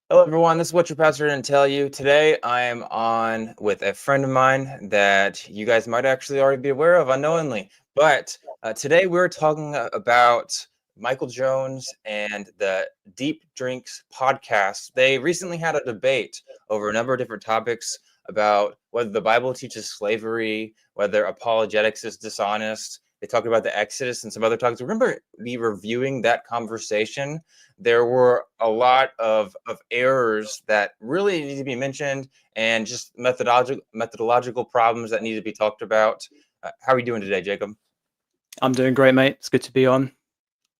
Hello, everyone. This is what your pastor didn't tell you. Today, I am on with a friend of mine that you guys might actually already be aware of unknowingly. But today, we're talking about Michael Jones and the Deep Drinks podcast. They recently had a debate over a number of different topics about whether the Bible teaches slavery, whether apologetics is dishonest. They talked about the Exodus and some other topics. Remember me reviewing that conversation? There were a lot of errors that really need to be mentioned and just methodological problems that need to be talked about. How are you doing today, Jacob? I'm doing great, mate. It's good to be on.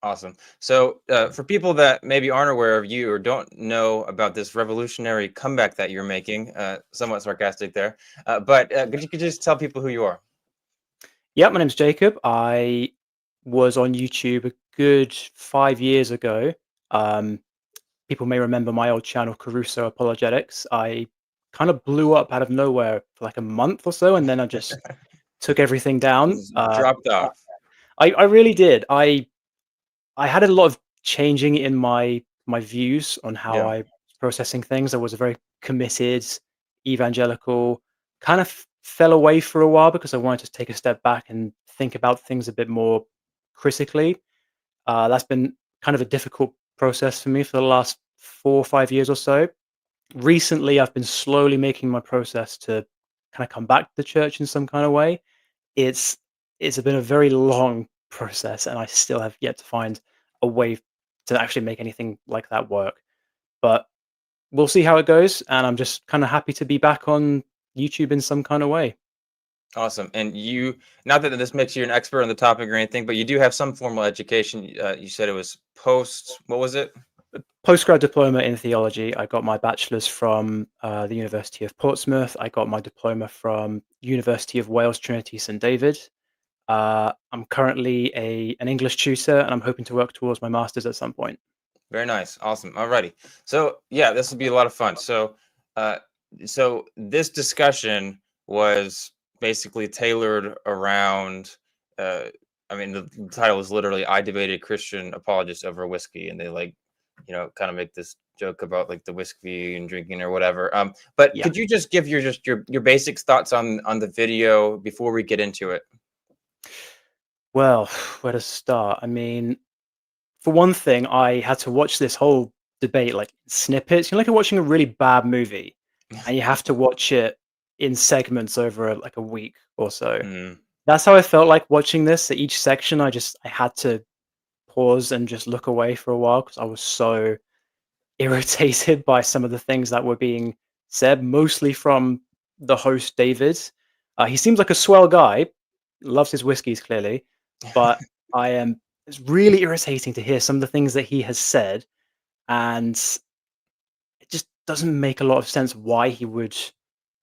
Awesome. So for people that maybe aren't aware of you or don't know about this revolutionary comeback that you're making, somewhat sarcastic there, but could you just tell people who you are? Yeah, my name's Jacob. I was on YouTube a good 5 years ago. Um, People may remember my old channel, Kerusso Apologetics. I kind of blew up out of nowhere for like a month or so, and then I just took everything down. Dropped off. I really did. I had a lot of changing in my views on how Yeah. I was processing things. I was a very committed evangelical, kind of fell away for a while because I wanted to take a step back and think about things a bit more critically. That's been kind of a difficult process for me for the last 4 or 5 years or so. Recently, I've been slowly making my process to kind of come back to the church in some kind of way. It's it's been a very long process, and I still have yet to find a way to actually make anything like that work. But we'll see how it goes, and I'm just kind of happy to be back on YouTube in some kind of way. Awesome. And you, not that this makes you an expert on the topic or anything, but you do have some formal education. You said it was what was it? Postgrad diploma in theology. I got my bachelor's from the University of Portsmouth. I got my diploma from University of Wales Trinity St David. I'm currently an English tutor, and I'm hoping to work towards my master's at some point. Very nice. Awesome. Alrighty. So yeah, this will be a lot of fun. Uh, so this discussion was basically tailored around. Uh, I mean, the title is literally "I debated Christian apologists over whiskey," and they kind of make this joke about like the whiskey and drinking or whatever. But Yeah. could you just give your basic thoughts on the video before we get into it? Well, where to start? I mean, for one thing, I had to watch this whole debate like snippets. Like you're watching a really bad movie, and you have to watch it in segments over like a week or so. Mm, That's how I felt like watching this. At each section, I had to pause and just look away for a while because I was so irritated by some of the things that were being said, mostly from the host David. He seems like a swell guy, loves his whiskeys clearly, but I am. It's really irritating to hear some of the things that he has said, and it just doesn't make a lot of sense why he would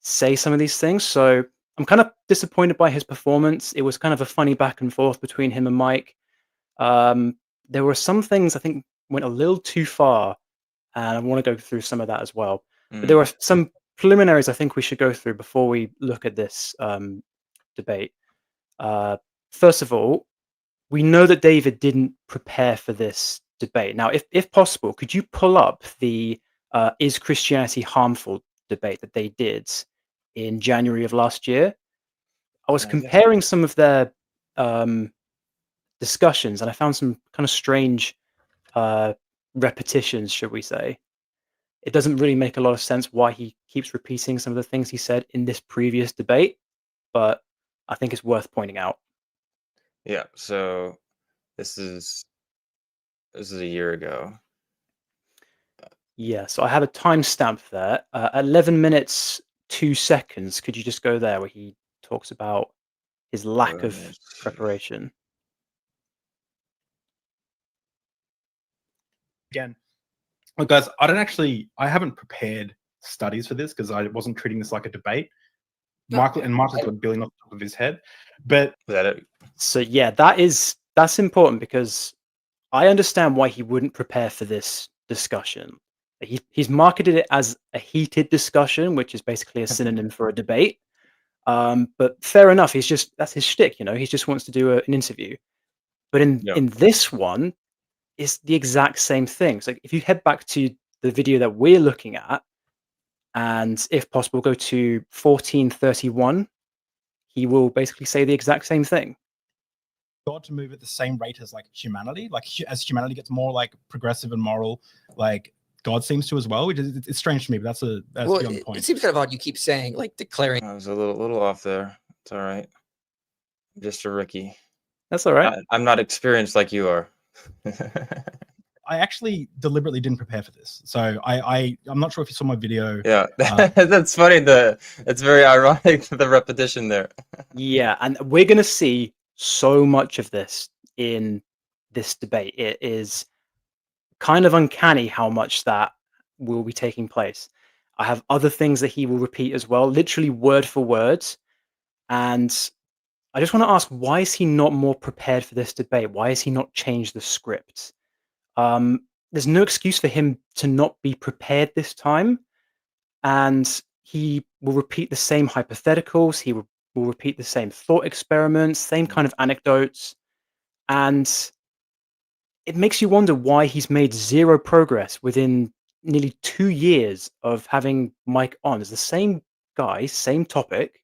say some of these things. So I'm kind of disappointed by his performance. It was kind of a funny back and forth between him and Mike. Um, there were some things I think went a little too far, and I want to go through some of that as well. But there mm. are some preliminaries I think we should go through before we look at this debate. Uh, First of all, we know that David didn't prepare for this debate. Now, if possible, could you pull up the "Is Christianity Harmful" debate that they did in January of last year? I was Yes. comparing some of their um, discussions, and I found some kind of strange uh, repetitions, should we say. It doesn't really make a lot of sense why he keeps repeating some of the things he said in this previous debate, but I think it's worth pointing out. Yeah. So this is this is a year ago. Yeah, so I have a timestamp there. 11 minutes, 2 seconds. Could you just go there where he talks about his lack of preparation? Again, look, guys, I haven't prepared studies for this because I wasn't treating this like a debate. Michael's got billing off the top of his head, but Is that it? So yeah, that's important because I understand why he wouldn't prepare for this discussion. He's marketed it as a heated discussion, which is basically a synonym for a debate. But fair enough. That's his shtick, you know. He just wants to do an interview. But in Yeah. in this one, it's the exact same thing. So if you head back to the video that we're looking at, and if possible, go to 1431, he will basically say the exact same thing. God to move at the same rate as like humanity, like as humanity gets more like progressive and moral, like God seems to as well, which is it's strange to me, but that's beyond the point. It seems kind of odd. You keep saying like declaring. I was a little off there. It's all right. Just a rookie. That's all right. I'm not experienced like you are. I actually deliberately didn't prepare for this, so I'm not sure if you saw my video. Yeah, that's funny. It's very ironic, the repetition there. Yeah, and we're going to see so much of this in this debate. It is kind of uncanny how much that will be taking place. I have other things that he will repeat as well, literally word for word. And I just want to ask, why is he not more prepared for this debate? Why has he not changed the script? There's no excuse for him to not be prepared this time. And he will repeat the same hypotheticals. He will repeat the same thought experiments, same kind of anecdotes. And it makes you wonder why he's made zero progress within nearly 2 years of having Mike on. It's the same guy, same topic,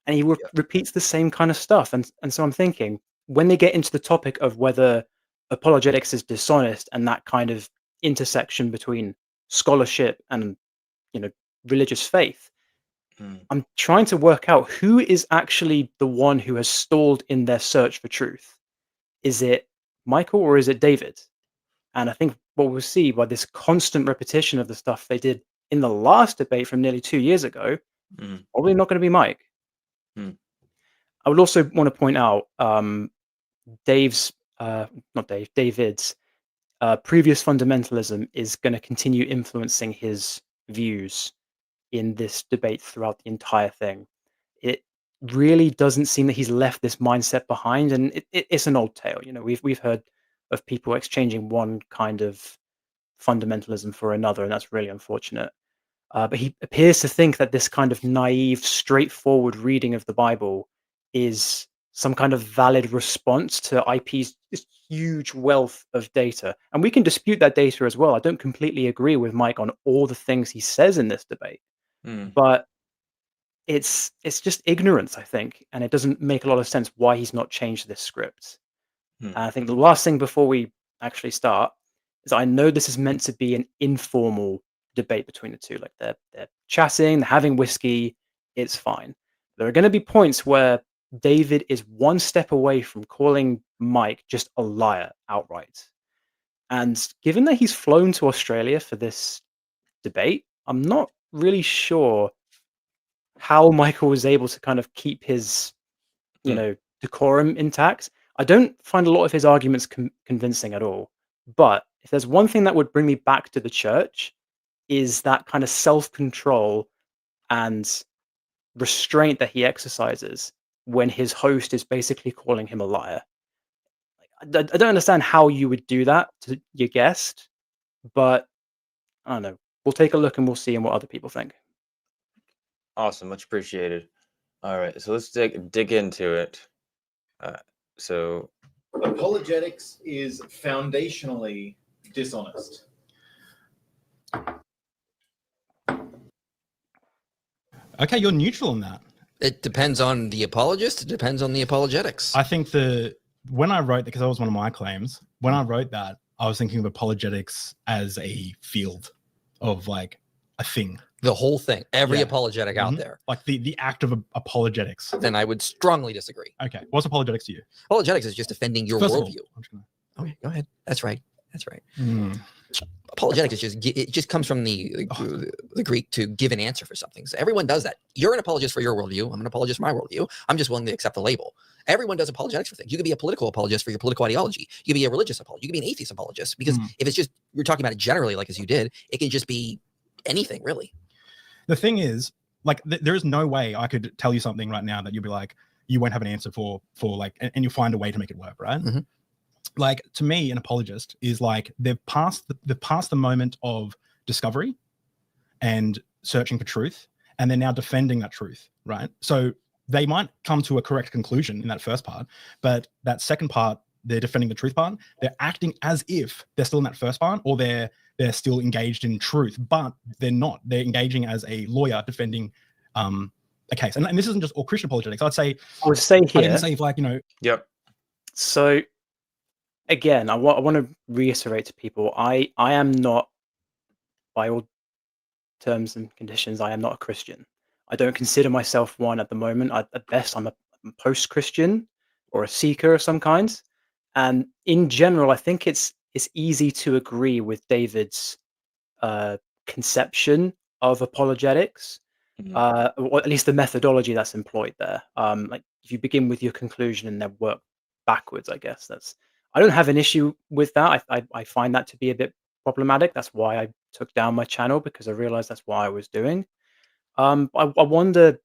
and he repeats the same kind of stuff. And so I'm thinking, when they get into the topic of whether apologetics is dishonest and that kind of intersection between scholarship and religious faith, I'm trying to work out who is actually the one who has stalled in their search for truth. Is it Michael or is it David? And I think what we'll see by this constant repetition of the stuff they did in the last debate from nearly 2 years ago, probably not going to be Mike. I would also want to point out David's previous fundamentalism is going to continue influencing his views in this debate throughout the entire thing. It really doesn't seem that he's left this mindset behind, and it's an old tale. We've heard of people exchanging one kind of fundamentalism for another, and that's really unfortunate. But he appears to think that this kind of naive, straightforward reading of the Bible is some kind of valid response to IP's this huge wealth of data. And we can dispute that data as well. I don't completely agree with Mike on all the things he says in this debate, but it's just ignorance, I think, and it doesn't make a lot of sense why he's not changed this script. And I think the last thing before we actually start is I know this is meant to be an informal debate between the two. Like they're chatting, they're having whiskey, it's fine. There are going to be points where David is one step away from calling Mike just a liar outright. And given that he's flown to Australia for this debate, I'm not really sure how Michael was able to kind of keep his, decorum intact. I don't find a lot of his arguments convincing at all. But if there's one thing that would bring me back to the church, is that kind of self-control and restraint that he exercises when his host is basically calling him a liar. I don't understand how you would do that to your guest, but I don't know. We'll take a look and we'll see what other people think. Awesome, much appreciated. All right, so let's dig into it. So apologetics is foundationally dishonest. Okay, you're neutral on that. It depends on the apologist. It depends on the apologetics. I think when I wrote that, because that was one of my claims, when I wrote that, I was thinking of apologetics as a field of like a thing. The whole thing, every apologetic out there. Like the act of apologetics. Then I would strongly disagree. Okay. What's apologetics to you? Apologetics is just defending your worldview. Okay, go ahead. That's right. Apologetics is it just comes from the Greek to give an answer for something. So everyone does that. You're an apologist for your worldview. I'm an apologist for my worldview. I'm just willing to accept the label. Everyone does apologetics for things. You could be a political apologist for your political ideology. You could be a religious apologist. You could be an atheist apologist. Because if it's just, we're talking about it generally, like as you did, it can just be anything, really. The thing is, like, there is no way I could tell you something right now that you'll be like, you won't have an answer for like, and you'll find a way to make it work, right? Like, to me, an apologist is like they've passed the moment of discovery and searching for truth, and they're now defending that truth, right? So they might come to a correct conclusion in that first part, but that second part, they're defending the truth part, they're acting as if they're still in that first part, or they're they're still engaged in truth, but they're not. They're engaging as a lawyer defending a case. And this isn't just all Christian apologetics. I would say I'd here. even say, like, Yep. So again, I want to reiterate to people, I am not, by all terms and conditions, I am not a Christian. I don't consider myself one at the moment. At best, I'm a post-Christian or a seeker of some kind. And in general, I think it's easy to agree with David's conception of apologetics, or at least the methodology that's employed there. Like if you begin with your conclusion and then work backwards, I guess I don't have an issue with that. I find that to be a bit problematic. That's why I took down my channel, because I realized that's what I was doing. I wonder,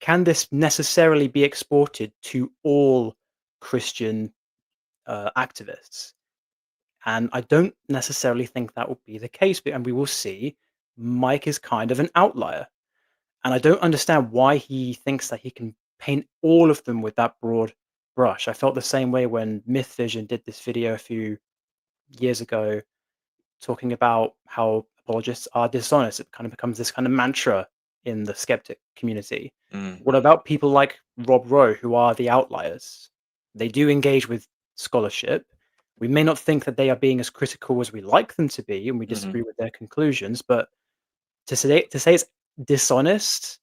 can this necessarily be exported to all Christian activists? And I don't necessarily think that will be the case, and we will see Mike is kind of an outlier. And I don't understand why he thinks that he can paint all of them with that broad brush. I felt the same way when Myth Vision did this video a few years ago, talking about how apologists are dishonest. It kind of becomes this kind of mantra in the skeptic community. What about people like Rob Rowe, who are the outliers? They do engage with scholarship. We may not think that they are being as critical as we like them to be, and we disagree with their conclusions, but to say it's dishonest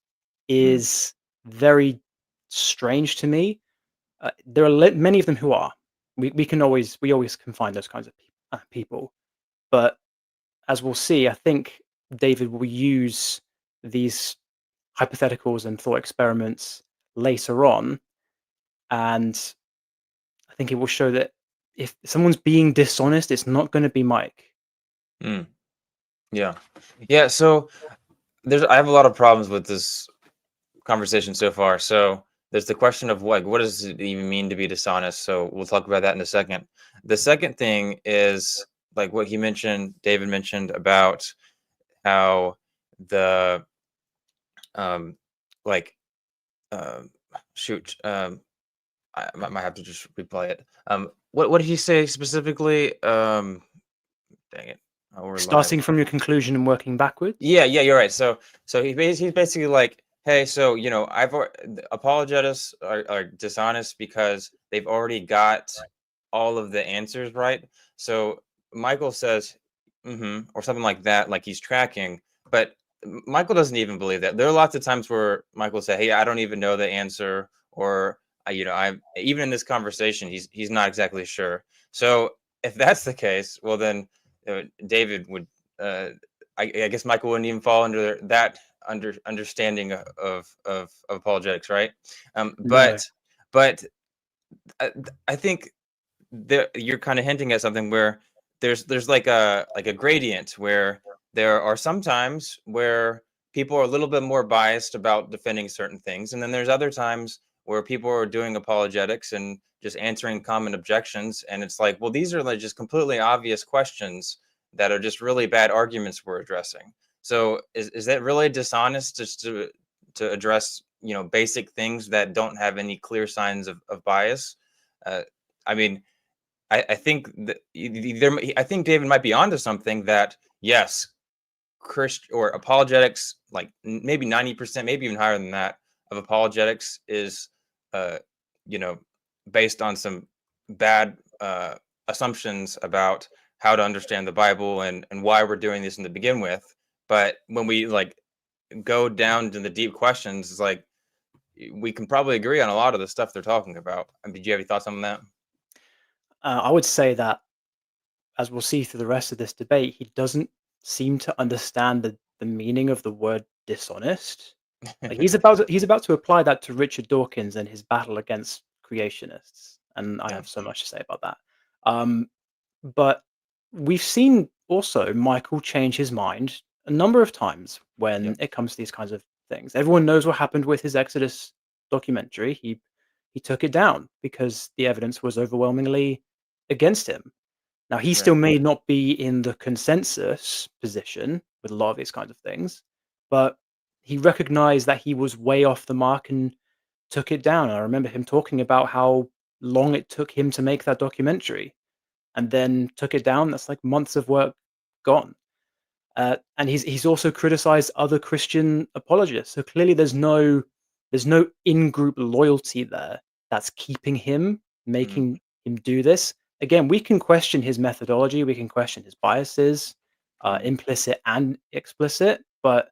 is very strange to me. There are many of them who are. We always can find those kinds of people, but as we'll see, I think David will use these hypotheticals and thought experiments later on, and I think it will show that if someone's being dishonest, it's not going to be Mike. Yeah. So I have a lot of problems with this conversation so far. So there's the question of what does it even mean to be dishonest? So we'll talk about that in a second. The second thing is like what David mentioned about how the I might have to just replay it. What did he say specifically? Dang it. We're Starting live. from your conclusion and working backwards. Yeah, you're right. So he's basically like, hey, so apologists are dishonest because they've already got all of the answers right. So Michael says, or something like that, like he's tracking, but Michael doesn't even believe that. There are lots of times where Michael say, hey, I don't even know the answer, or I'm even in this conversation, he's not exactly sure. So if that's the case, well then David would, I guess Michael wouldn't even fall under that understanding of apologetics, right? But I think that you're kind of hinting at something where there's like a gradient where there are some times where people are a little bit more biased about defending certain things, and then there's other times where people are doing apologetics and just answering common objections, and it's like, well, these are like just completely obvious questions that are just really bad arguments we're addressing. So is that really dishonest just to address basic things that don't have any clear signs of bias? I mean, I think I think David might be onto something, that yes, or apologetics, like maybe 90%, maybe even higher than that, of apologetics is based on some bad assumptions about how to understand the Bible and why we're doing this in to begin with. But when we like go down to the deep questions, it's like we can probably agree on a lot of the stuff they're talking about. Did you have any thoughts on that? I would say that, as we'll see through the rest of this debate, he doesn't seem to understand the meaning of the word dishonest. Like he's about to apply that to Richard Dawkins and his battle against creationists, and I have so much to say about that. But we've seen also Michael change his mind a number of times when it comes to these kinds of things. Everyone knows what happened with his Exodus documentary. He took it down because the evidence was overwhelmingly against him. Now, he still may not be in the consensus position with a lot of these kinds of things, but he recognized that he was way off the mark and took it down. I remember him talking about how long it took him to make that documentary, and then took it down. That's like months of work gone. And he's also criticized other Christian apologists. So clearly, there's no in-group loyalty there that's keeping him, making him do this. Again, we can question his methodology, we can question his biases, implicit and explicit, but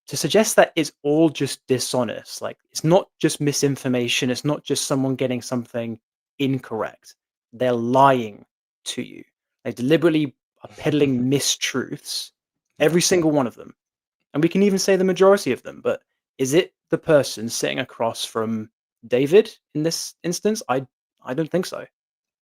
to suggest that it's all just dishonest, like it's not just misinformation, it's not just someone getting something incorrect. They're lying to you. They deliberately are peddling mistruths, every single one of them. And we can even say the majority of them, but is it the person sitting across from David in this instance? I don't think so.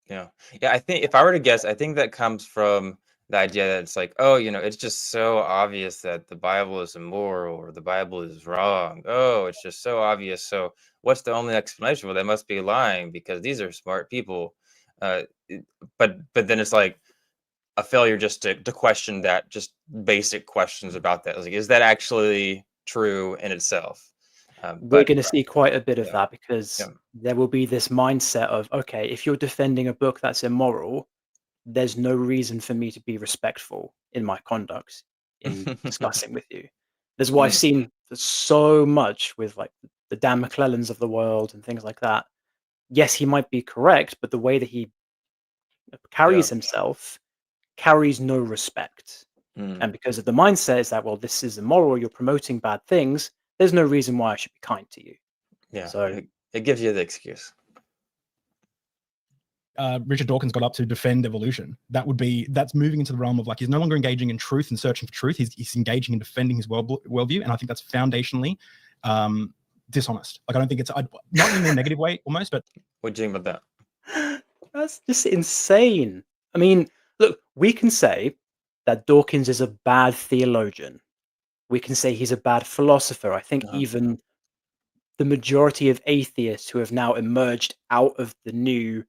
Yeah. Yeah, I think if I were to guess, I think that comes from the idea that it's like, oh, it's just so obvious that the Bible is immoral or the Bible is wrong. Oh, it's just so obvious. So what's the only explanation? Well, they must be lying because these are smart people. Uh, but then it's like a failure just to question that, just basic questions about that. Like, is that actually true in itself? We're But going to see quite a bit of yeah, that yeah. because there will be this mindset of, okay, if you're defending a book that's immoral, there's no reason for me to be respectful in my conduct in discussing with you. That's why I've seen so much with like the Dan McClellans of the world and things like that. Yes, he might be correct, but the way that he carries himself carries no respect. And because of the mindset is that, well, this is immoral, you're promoting bad things, there's no reason why I should be kind to you. Yeah, So it gives you the excuse. Richard Dawkins got up to defend evolution. That's moving into the realm of like he's no longer engaging in truth and searching for truth. He's engaging in defending his worldview, and I think that's foundationally dishonest. Like I don't think it's not in a negative way, almost, but What do you think about that? that's just insane. I mean, look, we can say that Dawkins is a bad theologian. We can say he's a bad philosopher. I think even the majority of atheists who have now emerged out of the new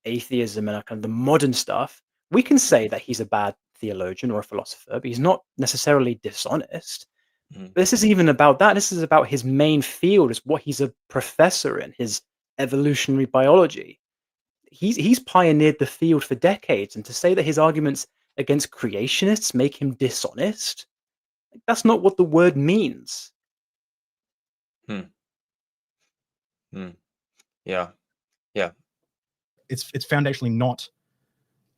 atheism and kind of the modern stuff, we can say that he's a bad theologian or a philosopher, but he's not necessarily dishonest. But this isn't even about that. This is about his main field, is what he's a professor in, his evolutionary biology. He's pioneered the field for decades, and to say that his arguments against creationists make him dishonest, that's not what the word means. Yeah. Yeah. it's foundationally not.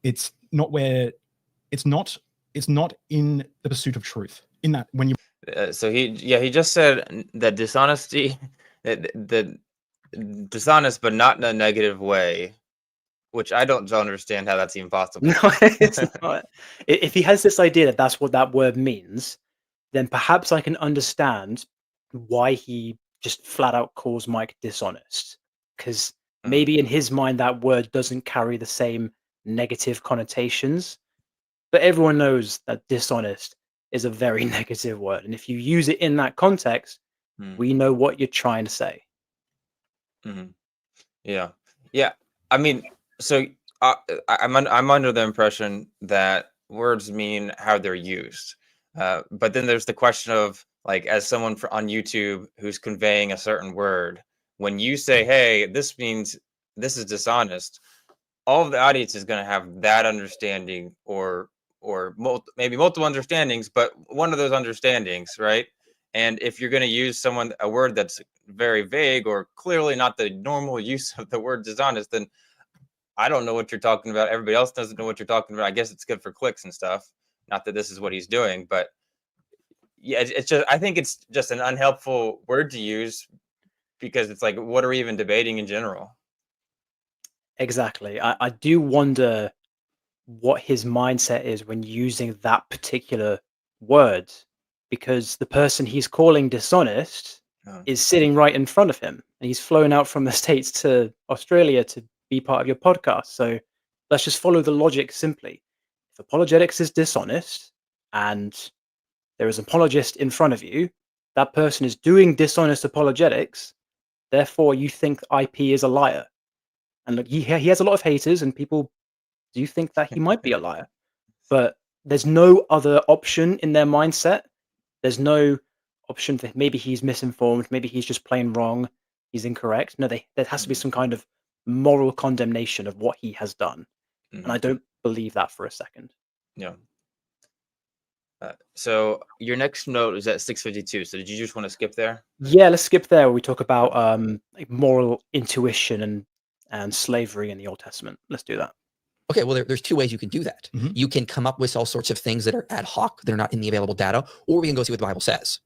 It's not in the pursuit of truth. In that when you So he just said that dishonesty, that dishonest, but not in a negative way, which I don't understand how that's even possible. No, it's not. If he has this idea that that's what that word means, then perhaps I can understand why he just flat out calls Mike dishonest. Because maybe in his mind that word doesn't carry the same negative connotations. But everyone knows that dishonest is a very negative word. And if you use it in that context, we know what you're trying to say. Yeah. Yeah. I mean, so I'm under the impression that words mean how they're used. But then there's the question of like, as someone on YouTube who's conveying a certain word, when you say, hey, this means this is dishonest, all of the audience is going to have that understanding or maybe multiple understandings, but one of those understandings, right? And if you're going to use a word that's very vague or clearly not the normal use of the word dishonest, then I don't know what you're talking about. Everybody else doesn't know what you're talking about. I guess it's good for clicks and stuff. Not that this is what he's doing, but yeah, it's just, I think it's just an unhelpful word to use because it's like, what are we even debating in general? Exactly. I do wonder what his mindset is when using that particular word, because the person he's calling dishonest is sitting right in front of him, and he's flown out from the States to Australia to be part of your podcast. So let's just follow the logic simply. If apologetics is dishonest and there is an apologist in front of you, that person is doing dishonest apologetics, therefore you think IP is a liar. And look, he has a lot of haters, and people do think that he might be a liar. But there's no other option in their mindset. There's no option for maybe he's misinformed, maybe he's just plain wrong, he's incorrect. No, there has to be some kind of moral condemnation of what he has done. And I don't believe that for a second. Yeah. So your next note is at 652. So did you just want to skip there? Yeah, let's skip there. Where we talk about like moral intuition and slavery in the Old Testament. Let's do that. Okay, well, there's two ways you can do that. Mhm. You can come up with all sorts of things that are ad hoc, they're not in the available data, or we can go see what the Bible says.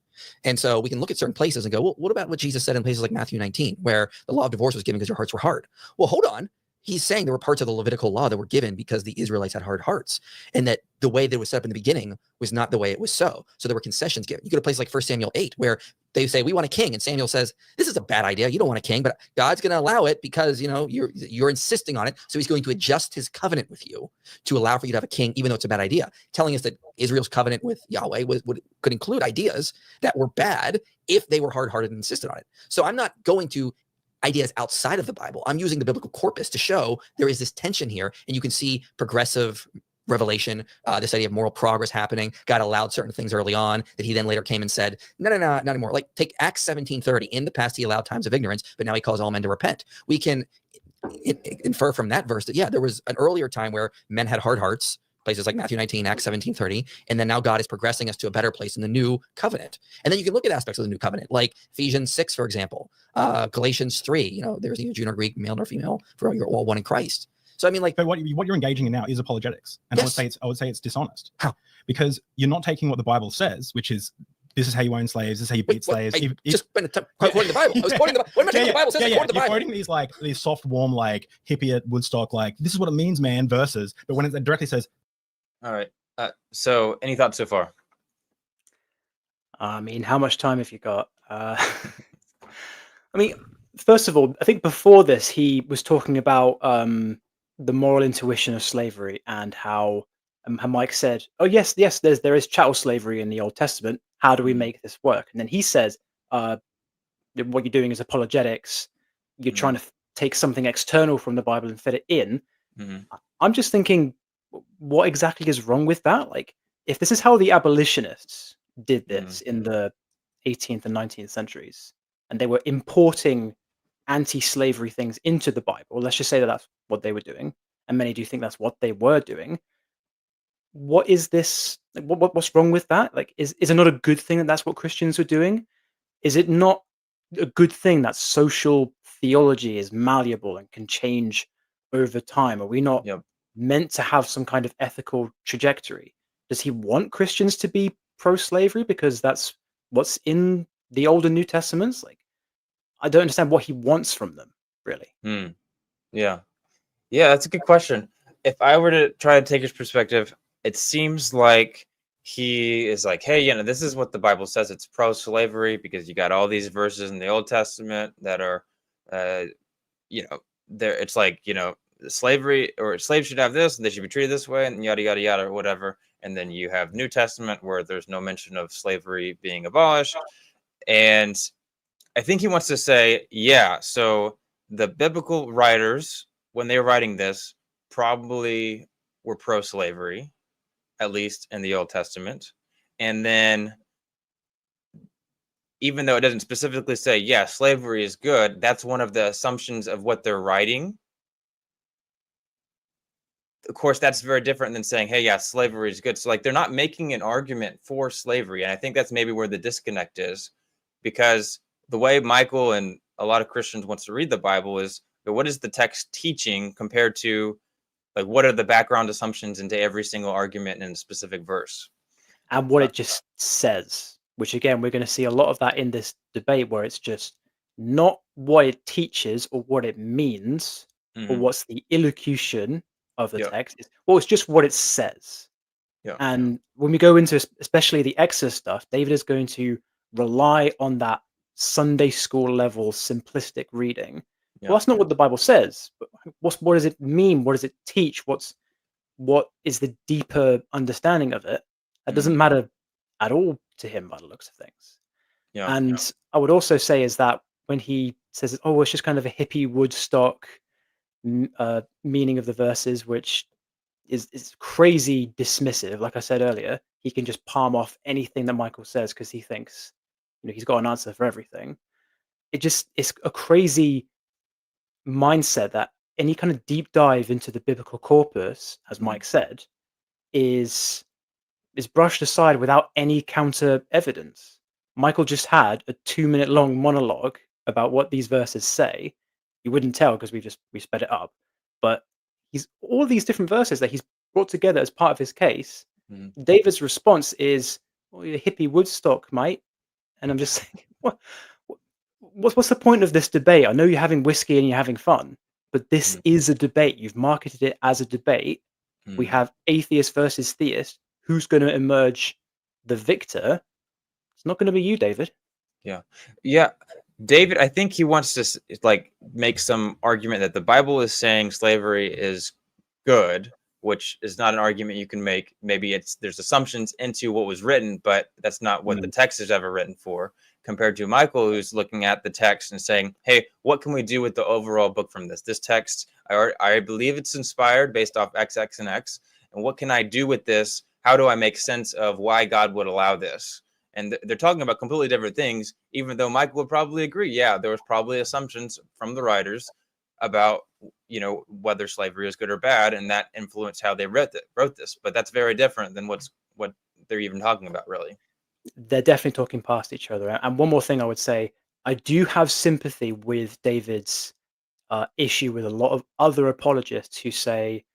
And so we can look at certain places and go, well, what about what Jesus said in places like Matthew 19, where the law of divorce was given because your hearts were hard? Well, hold on. He's saying there were parts of the Levitical law that were given because the Israelites had hard hearts, and that the way that it was set up in the beginning was not the way it was so. So there were concessions given. You go to a place like 1 Samuel 8, where they say, we want a king. And Samuel says, this is a bad idea. You don't want a king, but God's going to allow it because, you're insisting on it. So he's going to adjust his covenant with you to allow for you to have a king, even though it's a bad idea, telling us that Israel's covenant with Yahweh could include ideas that were bad if they were hard-hearted and insisted on it. So I'm not going to ideas outside of the Bible. I'm using the biblical corpus to show there is this tension here, and you can see progressive revelation, this idea of moral progress happening. God allowed certain things early on that he then later came and said, no, not anymore. Like take Acts 17:30. In the past, he allowed times of ignorance, but now he calls all men to repent. We can infer from that verse that, yeah, there was an earlier time where men had hard hearts, places like Matthew 19, Acts 17:30, and then now God is progressing us to a better place in the new covenant. And then you can look at aspects of the new covenant, like Ephesians 6, for example, Galatians 3, there's neither Jew nor Greek, male nor female, for you're all one in Christ. So I mean, like, but what you're engaging in now is apologetics, and yes. I would say it's dishonest. How? Because you're not taking what the Bible says, which is this is how you own slaves, this is how you beat slaves. Just spent a time quoting the Bible. I was quoting the Bible. What am I taking the Bible says? I quoted the Bible. You're quoting these soft, warm, like hippie at Woodstock, like this is what it means, man. Verses, but when it directly says, all right. So any thoughts so far? I mean, how much time have you got? I mean, first of all, I think before this, he was talking about the moral intuition of slavery and how Mike said, "Oh yes, there is chattel slavery in the Old Testament. How do we make this work?" And then he says, "What you're doing is apologetics. You're trying to take something external from the Bible and fit it in." I'm just thinking, what exactly is wrong with that? Like, if this is how the abolitionists did this in the 18th and 19th centuries, and they were importing anti-slavery things into the Bible, let's just say that that's what they were doing, and many do think that's what they were doing. What is this? Like, what's wrong with that? Like, is it not a good thing that that's what Christians are doing? Is it not a good thing that social theology is malleable and can change over time? Are we not meant to have some kind of ethical trajectory? Does he want Christians to be pro-slavery because that's what's in the Old and New Testaments? Like, I don't understand what he wants from them, really. Yeah, that's a good question. If I were to try to take his perspective, it seems like he is like, hey, this is what the Bible says. It's pro-slavery because you got all these verses in the Old Testament that are, there. It's like, slavery or slaves should have this, and they should be treated this way, and yada yada yada or whatever. And then you have New Testament where there's no mention of slavery being abolished. And I think he wants to say, so the biblical writers, when they were writing this, probably were pro-slavery, at least in the Old Testament. And then even though it doesn't specifically say, slavery is good, that's one of the assumptions of what they're writing. Of course, that's very different than saying, hey, slavery is good. So like, they're not making an argument for slavery. And I think that's maybe where the disconnect is, because the way Michael and a lot of Christians wants to read the Bible is, what is the text teaching compared to, like, what are the background assumptions into every single argument in a specific verse? And what it just says, which again, we're going to see a lot of that in this debate, where it's just not what it teaches or what it means, or what's the elocution of the text. It's just what it says. And when we go into especially the Exodus stuff, David is going to rely on that Sunday school level simplistic reading. Well, that's not what the Bible says. But what does it mean? What does it teach? What is the deeper understanding of it? That doesn't matter at all to him by the looks of things. And I would also say is that when he says, "Oh, it's just kind of a hippie Woodstock meaning of the verses," which is crazy dismissive. Like I said earlier, he can just palm off anything that Michael says because he thinks, he's got an answer for everything. It's a crazy mindset that any kind of deep dive into the biblical corpus, as Mike said, is is brushed aside without any counter evidence. Michael just had a 2-minute long monologue about what these verses say. You wouldn't tell because we sped it up, but he's all these different verses that he's brought together as part of his case. Mhm. David's response is, "Well, you're hippie Woodstock, mate," and I'm just saying, what's the point of this debate? I know you're having whiskey and you're having fun, but this Mhm. is a debate. You've marketed it as a debate. We Mhm. have atheist versus theist. Who's going to emerge the victor? It's not going to be you, David. Yeah, David, I think he wants to like make some argument that the Bible is saying slavery is good, which is not an argument you can make. Maybe there's assumptions into what was written, but that's not what the text is ever written for. Compared to Michael, who's looking at the text and saying, "Hey, what can we do with the overall book from this? This text, I believe it's inspired based off X, X, and X, and what can I do with this? How do I make sense of why God would allow this?" And they're talking about completely different things, even though Michael would probably agree. Yeah, there was probably assumptions from the writers about, whether slavery is good or bad, and that influenced how they wrote this. But that's very different than what they're even talking about, really. They're definitely talking past each other. And one more thing I would say, I do have sympathy with David's issue with a lot of other apologists who say,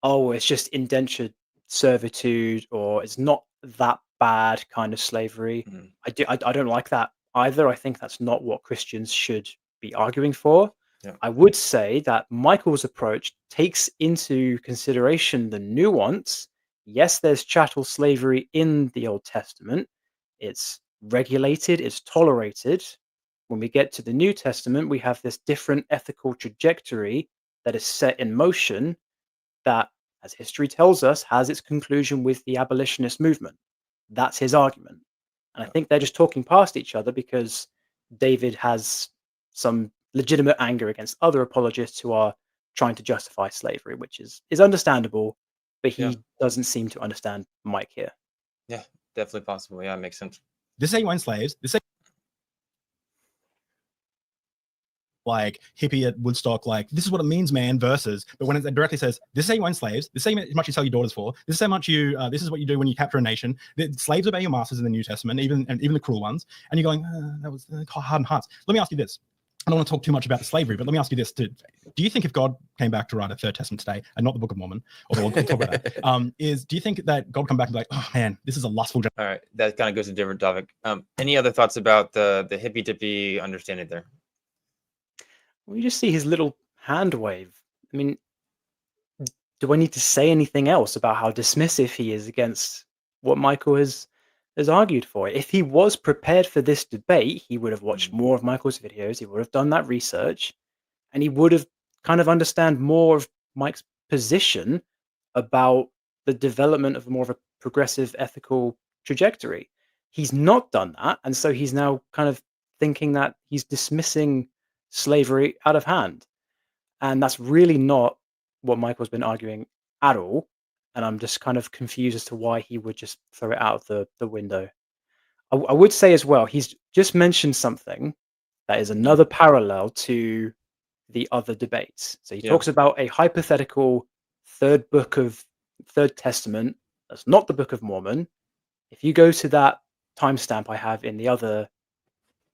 oh, it's just indentured servitude, or it's not that bad kind of slavery. Mhm. I don't like that either. I think that's not what Christians should be arguing for. Yeah. I would say that Michael's approach takes into consideration the nuance. Yes, there's chattel slavery in the Old Testament. It's regulated, it's tolerated. When we get to the New Testament, we have this different ethical trajectory that is set in motion that, as history tells us, has its conclusion with the abolitionist movement. That's his argument. And I Yeah. think they're just talking past each other because David has some legitimate anger against other apologists who are trying to justify slavery, which is understandable, but he Yeah. doesn't seem to understand Mike here. Yeah, definitely possible. Yeah, it makes sense. This say you own slaves. This say like hippie at Woodstock, like this is what it means, man. Versus, but when it directly says this is how you own slaves, this is how much you sell your daughters for, this is how much you, this is what you do when you capture a nation. The slaves obey your masters in the New Testament, even the cruel ones. And you're going, that was hardened hearts. Let me ask you this. I don't want to talk too much about the slavery, but let me ask you this: do you think if God came back to write a third testament today, and not the Book of Mormon, although we'll talk about that, do you think that God come back and be like, oh man, this is a lustful? All right, that kind of goes to a different topic. Any other thoughts about the hippy dippy understanding there? We just see his little hand wave. I mean, do I need to say anything else about how dismissive he is against what Michael has argued for? If he was prepared for this debate, he would have watched more of Michael's videos, he would have done that research, and he would have kind of understand more of Mike's position about the development of more of a progressive ethical trajectory. He's not done that, and so he's now kind of thinking that he's dismissing slavery out of hand. And that's really not what Michael's been arguing at all. And I'm just kind of confused as to why he would just throw it out of the window. I would say as well, he's just mentioned something that is another parallel to the other debates. So he talks about a hypothetical third testament that's not the Book of Mormon. If you go to that timestamp I have in the other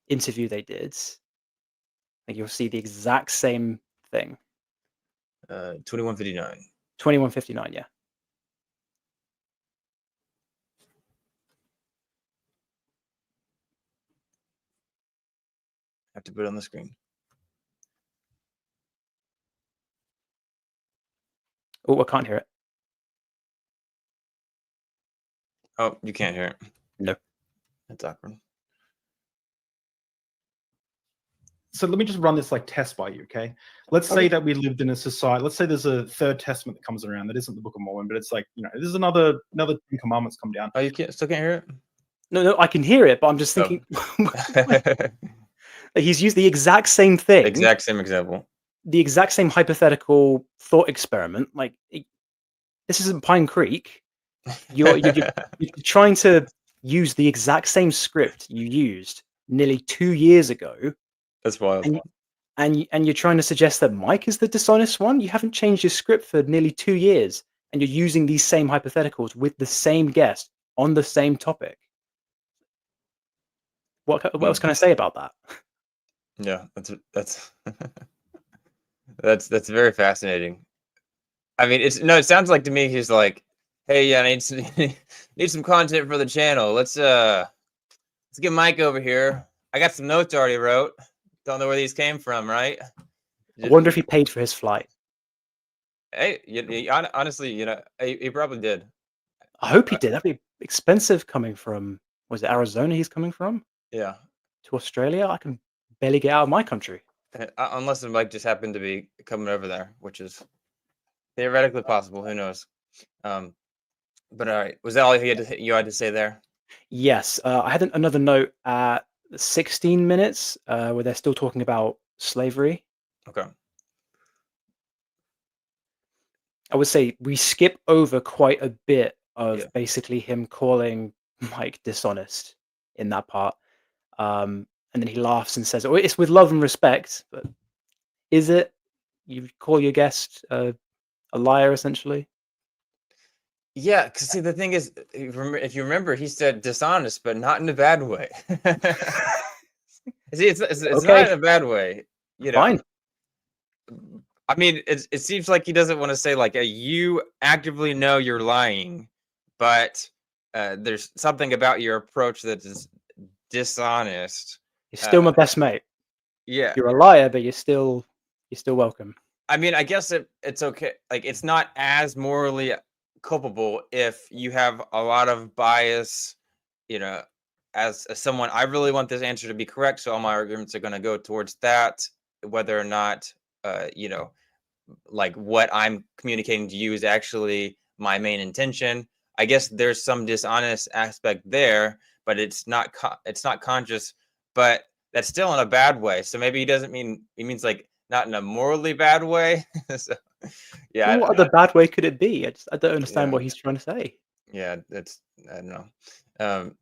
interview they did, I think you'll see the exact same thing. 2159. 2159, yeah. I have to put it on the screen. Oh, I can't hear it. Oh, you can't hear it. No. That's awkward. So let me just run this like test by you, okay? Let's say that we lived in a society. Let's say there's a third testament that comes around that isn't the Book of Mormon, but it's like, there's another 10 commandments come down. Oh, you still can't hear it? No, I can hear it, but I'm just thinking he's used the exact same thing. Exact same example. The exact same hypothetical thought experiment. Like, this isn't Pine Creek. You're trying to use the exact same script you used nearly 2 years ago. That's wild. And you're trying to suggest that Mike is the dishonest one? You haven't changed your script for nearly 2 years, and you're using these same hypotheticals with the same guest on the same topic. What else can I say about that? Yeah, that's that's very fascinating. I mean, it sounds like to me he's like, hey, yeah, I need some content for the channel. Let's get Mike over here. I got some notes already wrote. Don't know where these came from, right? I wonder if he paid for his flight. Hey, honestly, he probably did. I hope he did. That'd be expensive coming from, was it Arizona he's coming from? Yeah. To Australia? I can barely get out of my country. Unless Mike just happened to be coming over there, which is theoretically possible. Who knows? But all right, was that all you had to say there? Yes, I had another note at 16 minutes where they're still talking about slavery. Okay. I would say we skip over quite a bit of Yeah. basically him calling Mike dishonest in that part. And then he laughs and says, "Oh, it's with love and respect." But is it? You call your guest a liar, essentially? Yeah, because see, the thing is, if you remember, he said dishonest, but not in a bad way. See, it's Okay. not in a bad way. Fine. I mean, it seems like he doesn't want to say like, you actively know you're lying, but there's something about your approach that is dishonest. You're still my best mate. Yeah. You're a liar, but you're still welcome. I mean, I guess it's okay. Like, it's not as morally culpable if you have a lot of bias, as someone, I really want this answer to be correct, so all my arguments are going to go towards that, whether or not, like what I'm communicating to you is actually my main intention. I guess there's some dishonest aspect there, but it's not conscious, but that's still in a bad way. So maybe he means like not in a morally bad way. So, yeah. What other bad way could it be? I don't understand Yeah. what he's trying to say. Yeah, I don't know.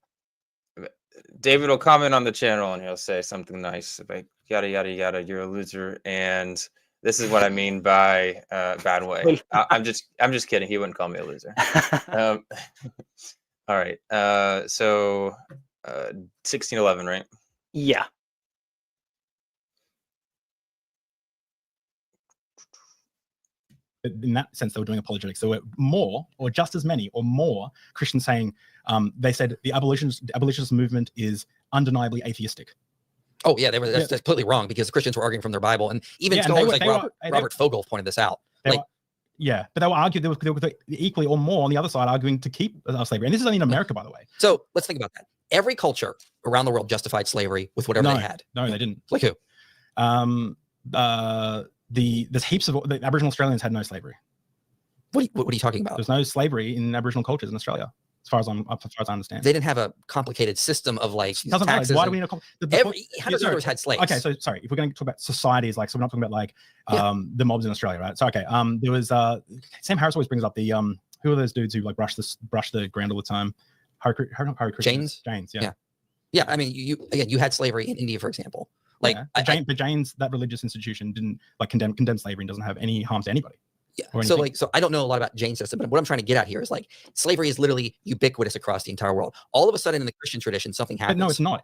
David will comment on the channel and he'll say something nice like yada yada yada. You're a loser, and this is what I mean by bad way. I'm just kidding. He wouldn't call me a loser. All right. So 1611, right? Yeah. In that sense, they were doing apologetics. There were more, or just as many, or more Christians saying, they said the abolitionist movement is undeniably atheistic. Oh yeah, that's completely wrong, because the Christians were arguing from their Bible, and even scholars like Robert Fogel pointed this out. But they were arguing they were equally or more on the other side arguing to keep slavery, and this is only in America, by the way. So let's think about that. Every culture around the world justified slavery with whatever they had. No, they didn't. Like who? There's heaps of the Aboriginal Australians had no slavery. What are you talking about? There's no slavery in Aboriginal cultures in Australia, as far as I understand. They didn't have a complicated system of like taxes. Matter. Why do we need every hunter-gatherers had slaves. Okay, so sorry, if we're going to talk about societies, like, so we're not talking about like the mobs in Australia, right? So okay, there was Sam Harris always brings up the who are those dudes who like brush the ground all the time? Jains. Yeah. I mean, you had slavery in India, for example. Like the Jains, that religious institution didn't like condemn slavery and doesn't have any harm to anybody. Yeah. So I don't know a lot about Jain system, but what I'm trying to get at here is like slavery is literally ubiquitous across the entire world. All of a sudden in the Christian tradition, something happens. But no, it's not.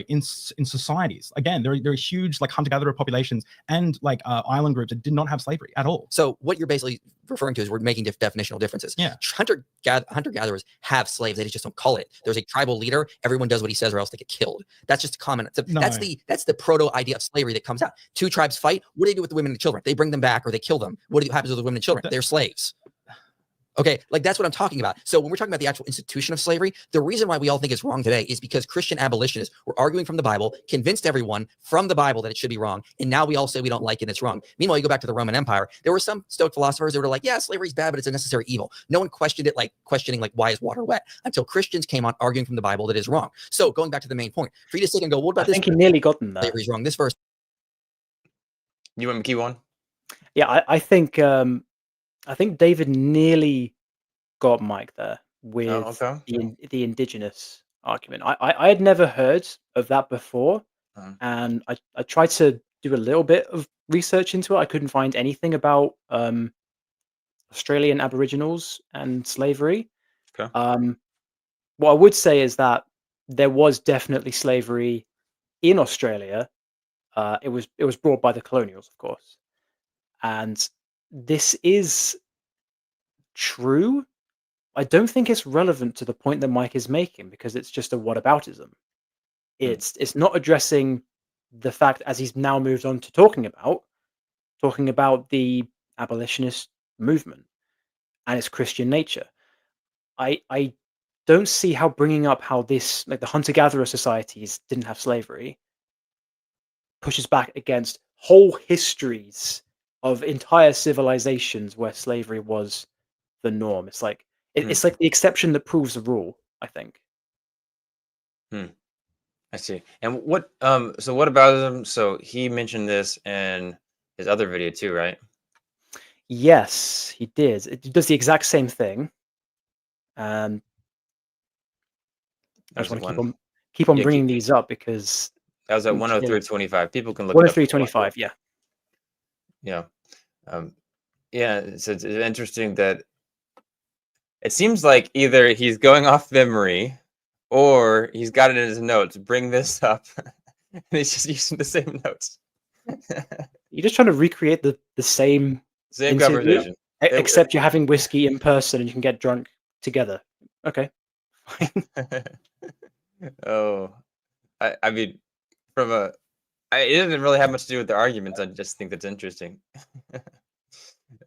In societies, again, there are huge like hunter-gatherer populations and like island groups that did not have slavery at all. So what you're basically referring to is we're making definitional differences. Yeah. Hunter-gatherers have slaves. They just don't call it. There's a tribal leader. Everyone does what he says or else they get killed. That's just a common. That's the proto idea of slavery that comes out. Two tribes fight. What do they do with the women and the children? They bring them back or they kill them. What happens with the women and children? They're slaves. Okay, like that's what I'm talking about. So when we're talking about the actual institution of slavery, the reason why we all think it's wrong today is because Christian abolitionists were arguing from the Bible, convinced everyone from the Bible that it should be wrong, and now we all say we don't like it and it's wrong. Meanwhile, you go back to the Roman Empire, there were some Stoic philosophers that were like, yeah, slavery's bad, but it's a necessary evil. No one questioned it, like questioning like why is water wet, until Christians came on arguing from the Bible that is wrong. So going back to the main point, for you to sit and go, what about this? I think he nearly got them there. Slavery's wrong. This verse. You want me to keep on? Yeah, I think David nearly got Mike there with the indigenous argument. I had never heard of that before, and I tried to do a little bit of research into it. I couldn't find anything about Australian Aboriginals and slavery. Okay. what I would say is that there was definitely slavery in Australia. It was brought by the colonials, of course, and this is true. I don't think it's relevant to the point that Mike is making because it's just a whataboutism. It's not addressing the fact, as he's now moved on to talking about the abolitionist movement and its Christian nature. I don't see how bringing up how this, like the hunter-gatherer societies didn't have slavery, pushes back against whole histories of entire civilizations where slavery was the norm. It's like it's like the exception that proves the rule, I think. I see. And what so what about him? So he mentioned this in his other video too, right? Yes, he did. It does the exact same thing. I just want to keep on bringing these up because that was at 103.25. People can look 103.25, yeah. Yeah. Yeah, so it's interesting that it seems like either he's going off memory or he's got it in his notes. Bring this up. And he's just using the same notes. You're just trying to recreate the same conversation. Except you're having whiskey in person and you can get drunk together. Okay. Oh. I mean, it doesn't really have much to do with the arguments. I just think that's interesting.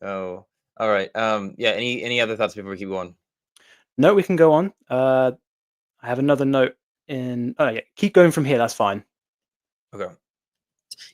Oh. All right. Yeah, any other thoughts before we keep going? No, we can go on. I have another note in. Oh yeah, keep going from here. That's fine. Okay.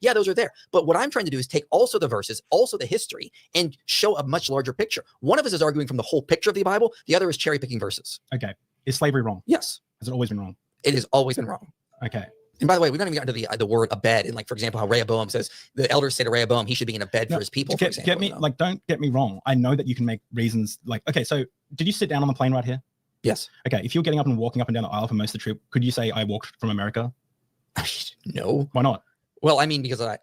Yeah, those are there. But what I'm trying to do is take also the verses, also the history, and show a much larger picture. One of us is arguing from the whole picture of the Bible. The other is cherry picking verses. Okay. Is slavery wrong? Yes. Has it always been wrong? It has always been wrong. Okay. And by the way, we've not even gotten to the word a bed. And like, for example, how Rehoboam says the elders say to Rehoboam, he should be in a bed for his people. For example, don't get me wrong. I know that you can make reasons like, okay, so did you sit down on the plane right here? Yes. Okay. If you're getting up and walking up and down the aisle for most of the trip, could you say I walked from America? No. Why not? Well, I mean, because I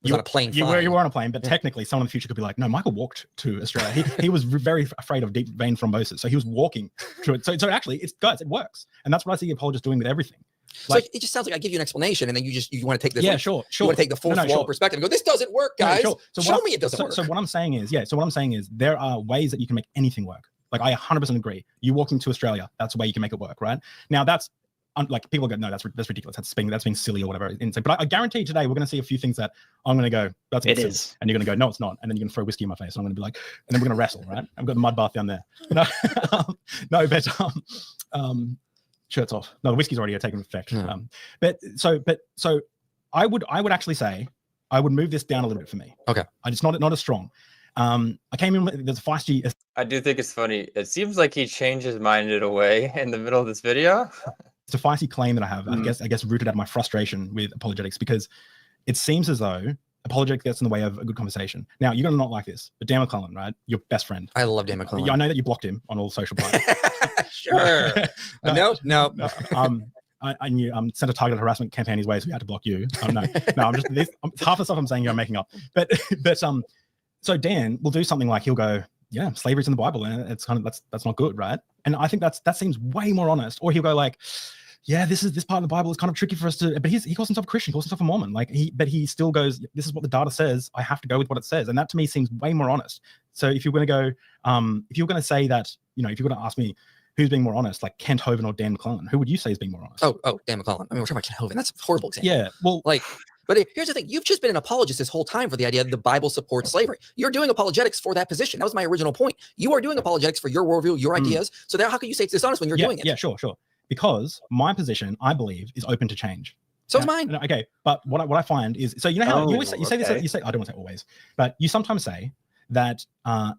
was on a plane. You were on a plane, but technically someone in the future could be like, no, Michael walked to Australia. He was very afraid of deep vein thrombosis. So he was walking to it. So actually, guys, it works. And that's what I see apologists doing with everything. Like, so it just sounds like I give you an explanation and then you want to take this. Yeah, sure. You want to take the full swallow perspective and go, this doesn't work, guys. So show me it doesn't work. So what I'm saying is, there are ways that you can make anything work. Like I 100% agree. You walking to Australia, that's a way you can make it work, right? Now that's like people go, no, that's ridiculous. That's being silly or whatever. But I guarantee you today we're going to see a few things that I'm going to go, that's it is, and you're going to go, no, it's not, and then you're going to throw whiskey in my face, and I'm going to be like, and then we're going to wrestle, right? I've got the mud bath down there. No, no, but shirts off. No, the whiskey's already taken effect. Yeah. So I would actually say I would move this down a little bit for me. Okay, it's not as strong. I came in with there's a feisty. I do think it's funny. It seems like he changed his mind in a way in the middle of this video. It's a feisty claim that I have. I guess rooted out of my frustration with apologetics, because it seems as though apologetics gets in the way of a good conversation. Now you're gonna not like this, but Dan McClellan, right? Your best friend. I love Dan McClellan. Yeah, I know that you blocked him on all social platforms. Sure. No. I knew sent a targeted harassment campaign his way, so we had to block you. No, I'm just half the stuff I'm saying you're making up. But so Dan will do something like he'll go, yeah, slavery's in the Bible, and it's kind of that's not good, right? And I think that seems way more honest. Or he'll go like, yeah, this part of the Bible is kind of tricky for us to. But he calls himself a Christian, he calls himself a Mormon. But he still goes, this is what the data says. I have to go with what it says, and that to me seems way more honest. So if you're going to go, if you're going to say that, if you're going to ask me who's being more honest, like Kent Hovind or Dan McClellan, who would you say is being more honest? Oh, Dan McClellan. I mean, we're talking about Kent Hovind. That's a horrible example. Yeah, well, But here's the thing. You've just been an apologist this whole time for the idea that the Bible supports slavery. You're doing apologetics for that position. That was my original point. You are doing apologetics for your worldview, your ideas. So how can you say it's dishonest when you're doing it? Yeah, sure. Because my position, I believe, is open to change. So is mine. Okay, but what I find is, so you know how you always say, you say this, you say, I don't want to say always, but you sometimes say that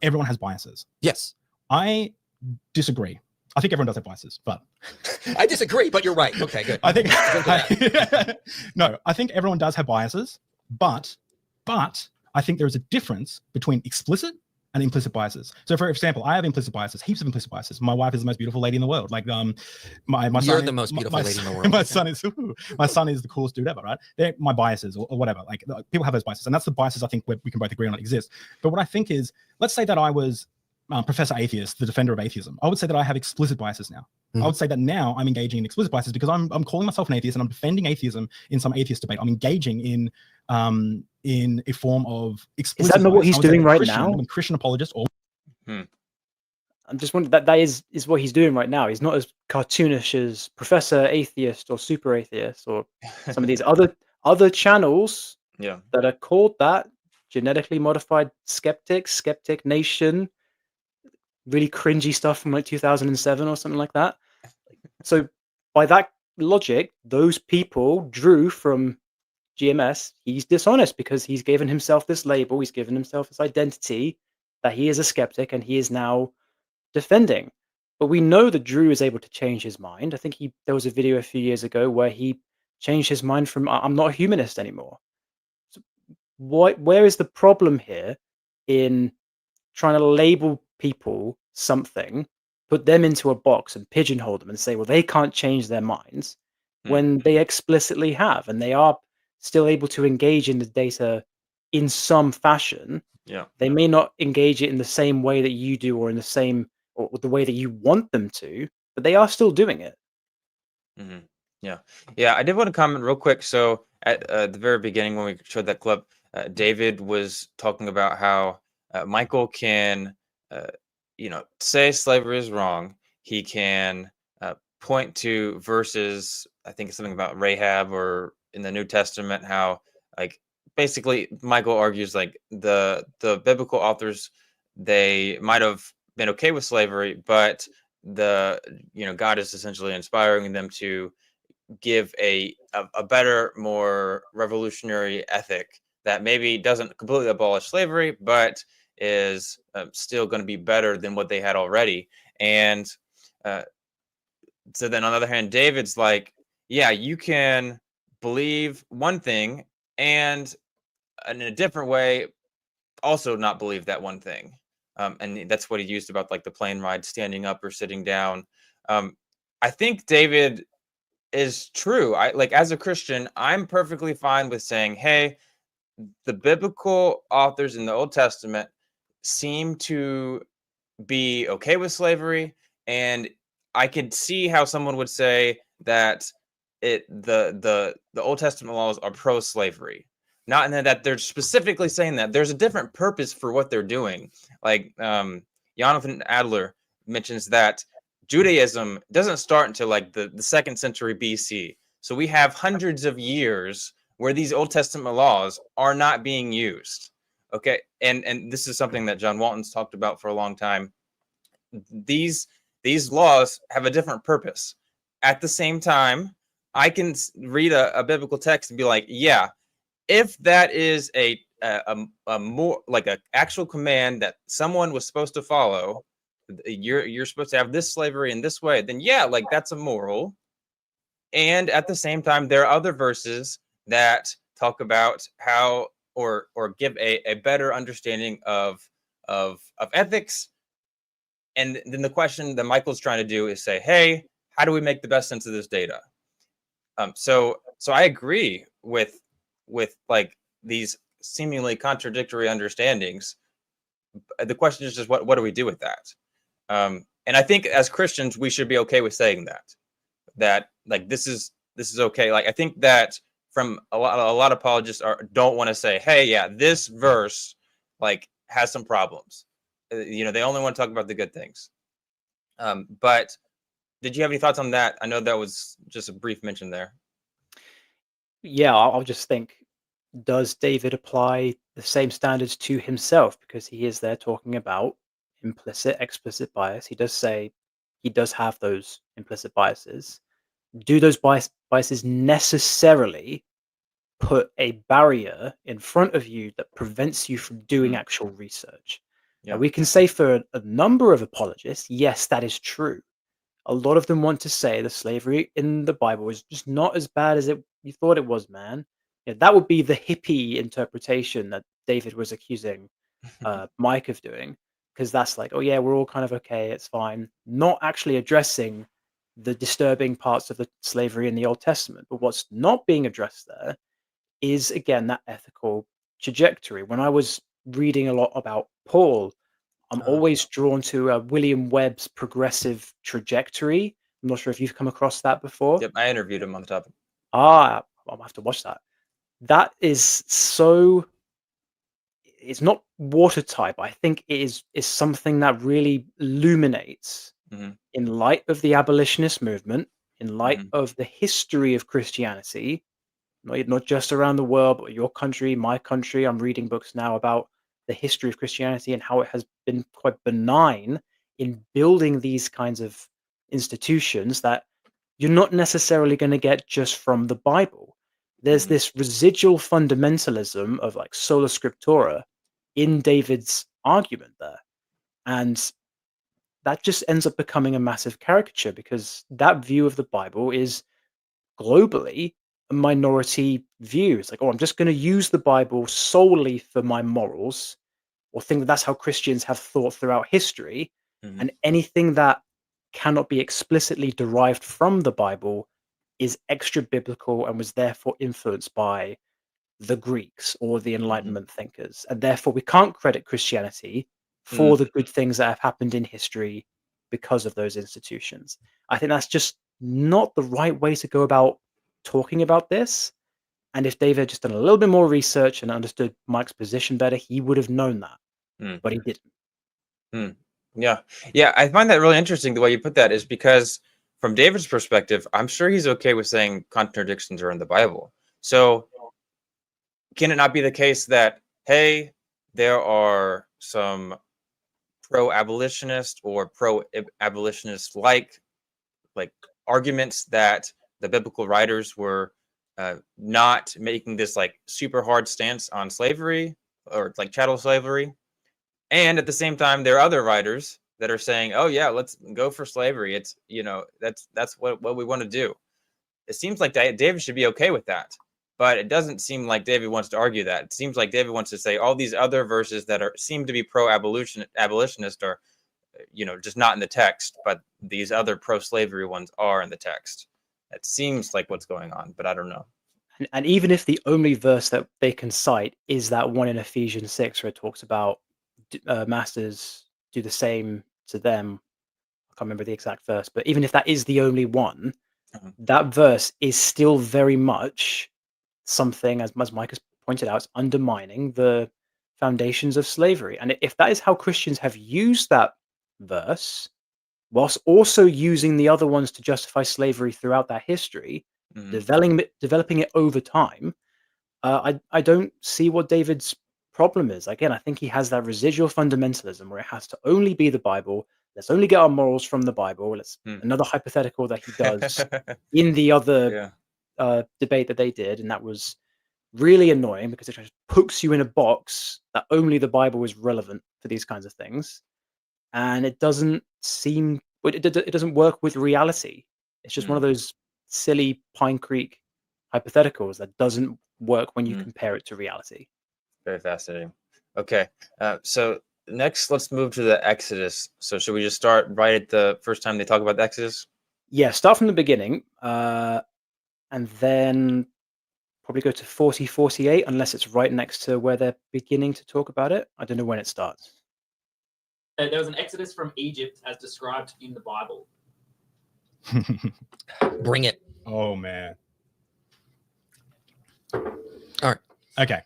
everyone has biases. Yes. I disagree. I think everyone does have biases, but I disagree, but you're right. Okay, good. I think I think everyone does have biases, but I think there is a difference between explicit and implicit biases. So for example, I have implicit biases, heaps of implicit biases. My wife is the most beautiful lady in the world. Like my You're son, the most beautiful lady in the world. My son is the coolest dude ever, right? They're my biases or whatever. Like people have those biases, and that's the biases I think we can both agree on exist. But what I think is, let's say that I was Professor Atheist, the defender of atheism, I would say that I have explicit biases now. I would say that now I'm engaging in explicit biases because I'm calling myself an atheist and I'm defending atheism in some atheist debate. I'm engaging in a form of explicit. Is that not what he's doing right Christian, now? I'm a Christian apologist. Or I'm just wondering that is what he's doing right now. He's not as cartoonish as Professor Atheist or Super Atheist or some of these other channels Yeah. that are called that, genetically modified skeptics, Skeptic Nation, really cringy stuff from like 2007 or something like that. So by that logic, those people drew from GMS, he's dishonest because he's given himself this label, he's given himself this identity that he is a skeptic and he is now defending. But we know that Drew is able to change his mind. I think there was a video a few years ago where he changed his mind from I'm not a humanist anymore. So where is the problem here in trying to label people something, put them into a box and pigeonhole them and say, well, they can't change their minds when they explicitly have, and they are still able to engage in the data in some fashion. Yeah. They may not engage it in the same way that you do or in the same or the way that you want them to, but they are still doing it. Yeah. I did want to comment real quick. So at the very beginning, when we showed that clip, David was talking about how Michael can, say slavery is wrong. He can point to verses. I think it's something about Rahab or in the New Testament, how like basically Michael argues like the biblical authors, they might have been okay with slavery, but God is essentially inspiring them to give a better, more revolutionary ethic that maybe doesn't completely abolish slavery, but is still going to be better than what they had already. And so then on the other hand, David's like, yeah, you can believe one thing and in a different way also not believe that one thing. And that's what he used about like the plane ride, standing up or sitting down. I think David is true. I like as a Christian, I'm perfectly fine with saying, hey, the biblical authors in the Old Testament seem to be okay with slavery, and I could see how someone would say that the Old Testament laws are pro-slavery. Not in that they're specifically saying that. There's a different purpose for what they're doing. Like Jonathan Adler mentions that Judaism doesn't start until like the 2nd century BC. So we have hundreds of years where these Old Testament laws are not being used. Okay, and this is something that John Walton's talked about for a long time. These laws have a different purpose. At the same time, I can read a biblical text and be like, yeah, if that is a more like an actual command that someone was supposed to follow, you're supposed to have this slavery in this way, then yeah, like that's immoral. And at the same time, there are other verses that talk about how or give a better understanding of ethics. And then the question that Michael's trying to do is say, hey, how do we make the best sense of this data? So I agree with like these seemingly contradictory understandings. The question is just what do we do with that? And I think as Christians, we should be okay with saying that like this is okay. Like I think that from a lot of apologists don't want to say, hey, yeah, this verse like has some problems. They only want to talk about the good things. But did you have any thoughts on that? I know that was just a brief mention there. Yeah, I'll just think, does David apply the same standards to himself? Because he is there talking about implicit, explicit bias. He does say he does have those implicit biases. Do those biases necessarily put a barrier in front of you that prevents you from doing actual research? Yeah. Now, we can say for a number of apologists, yes, that is true. A lot of them want to say the slavery in the Bible is just not as bad as you thought it was, man. That would be the hippie interpretation that David was accusing Mike of doing, because that's like, oh yeah, we're all kind of okay, it's fine. Not actually addressing the disturbing parts of the slavery in the Old Testament. But what's not being addressed there is, again, that ethical trajectory. When I was reading a lot about Paul, I'm always drawn to William Webb's progressive trajectory. I'm not sure if you've come across that before. Yep, I interviewed him on the topic. I'll have to watch that. That is so. It's not watertight, but I think it is something that really illuminates Mhm. in light of the abolitionist movement, in light Mhm. of the history of Christianity, not just around the world, but your country, my country. I'm reading books now about the history of Christianity and how it has been quite benign in building these kinds of institutions that you're not necessarily going to get just from the Bible. There's Mhm. this residual fundamentalism of like sola scriptura in David's argument there. And that just ends up becoming a massive caricature because that view of the Bible is globally a minority view. It's like, oh, I'm just going to use the Bible solely for my morals, or think that that's how Christians have thought throughout history. Mhm. And anything that cannot be explicitly derived from the Bible is extra biblical and was therefore influenced by the Greeks or the Enlightenment thinkers. And therefore, we can't credit Christianity for the good things that have happened in history because of those institutions. I think that's just not the right way to go about talking about this. And if David had just done a little bit more research and understood Mike's position better, he would have known that, Mm. but he didn't. Yeah. Yeah, I find that really interesting the way you put that is because from David's perspective, I'm sure he's okay with saying contradictions are in the Bible. So can it not be the case that, hey, there are some pro-abolitionist or pro-abolitionist like arguments that the biblical writers were not making this like super hard stance on slavery or like chattel slavery, and at the same time there are other writers that are saying, oh yeah, let's go for slavery, it's that's what we want to do. It seems like David should be okay with that, but it doesn't seem like David wants to argue that. It seems like David wants to say all these other verses that seem to be abolitionist are just not in the text, but these other pro-slavery ones are in the text. It seems like what's going on, but I don't know. And even if the only verse that they can cite is that one in Ephesians 6 where it talks about masters do the same to them. I can't remember the exact verse, but even if that is the only one, that verse is still very much something, as Mike has pointed out, it's undermining the foundations of slavery. And if that is how Christians have used that verse, whilst also using the other ones to justify slavery throughout that history, developing it over time, I don't see what David's problem is. Again, I think he has that residual fundamentalism where it has to only be the Bible. Let's only get our morals from the Bible. Another hypothetical that he does in the other debate that they did, and that was really annoying because it just puts you in a box that only the Bible is relevant for these kinds of things, and it doesn't seem it doesn't work with reality. It's just one of those silly Pine Creek hypotheticals that doesn't work when you compare it to reality. Very fascinating. Okay, so next let's move to the Exodus. So should we just start right at the first time they talk about the Exodus? Yeah, start from the beginning, and then probably go to 48, unless it's right next to where they're beginning to talk about it. I don't know when it starts. There was an exodus from Egypt as described in the Bible. Bring it. Oh man. All right. Okay.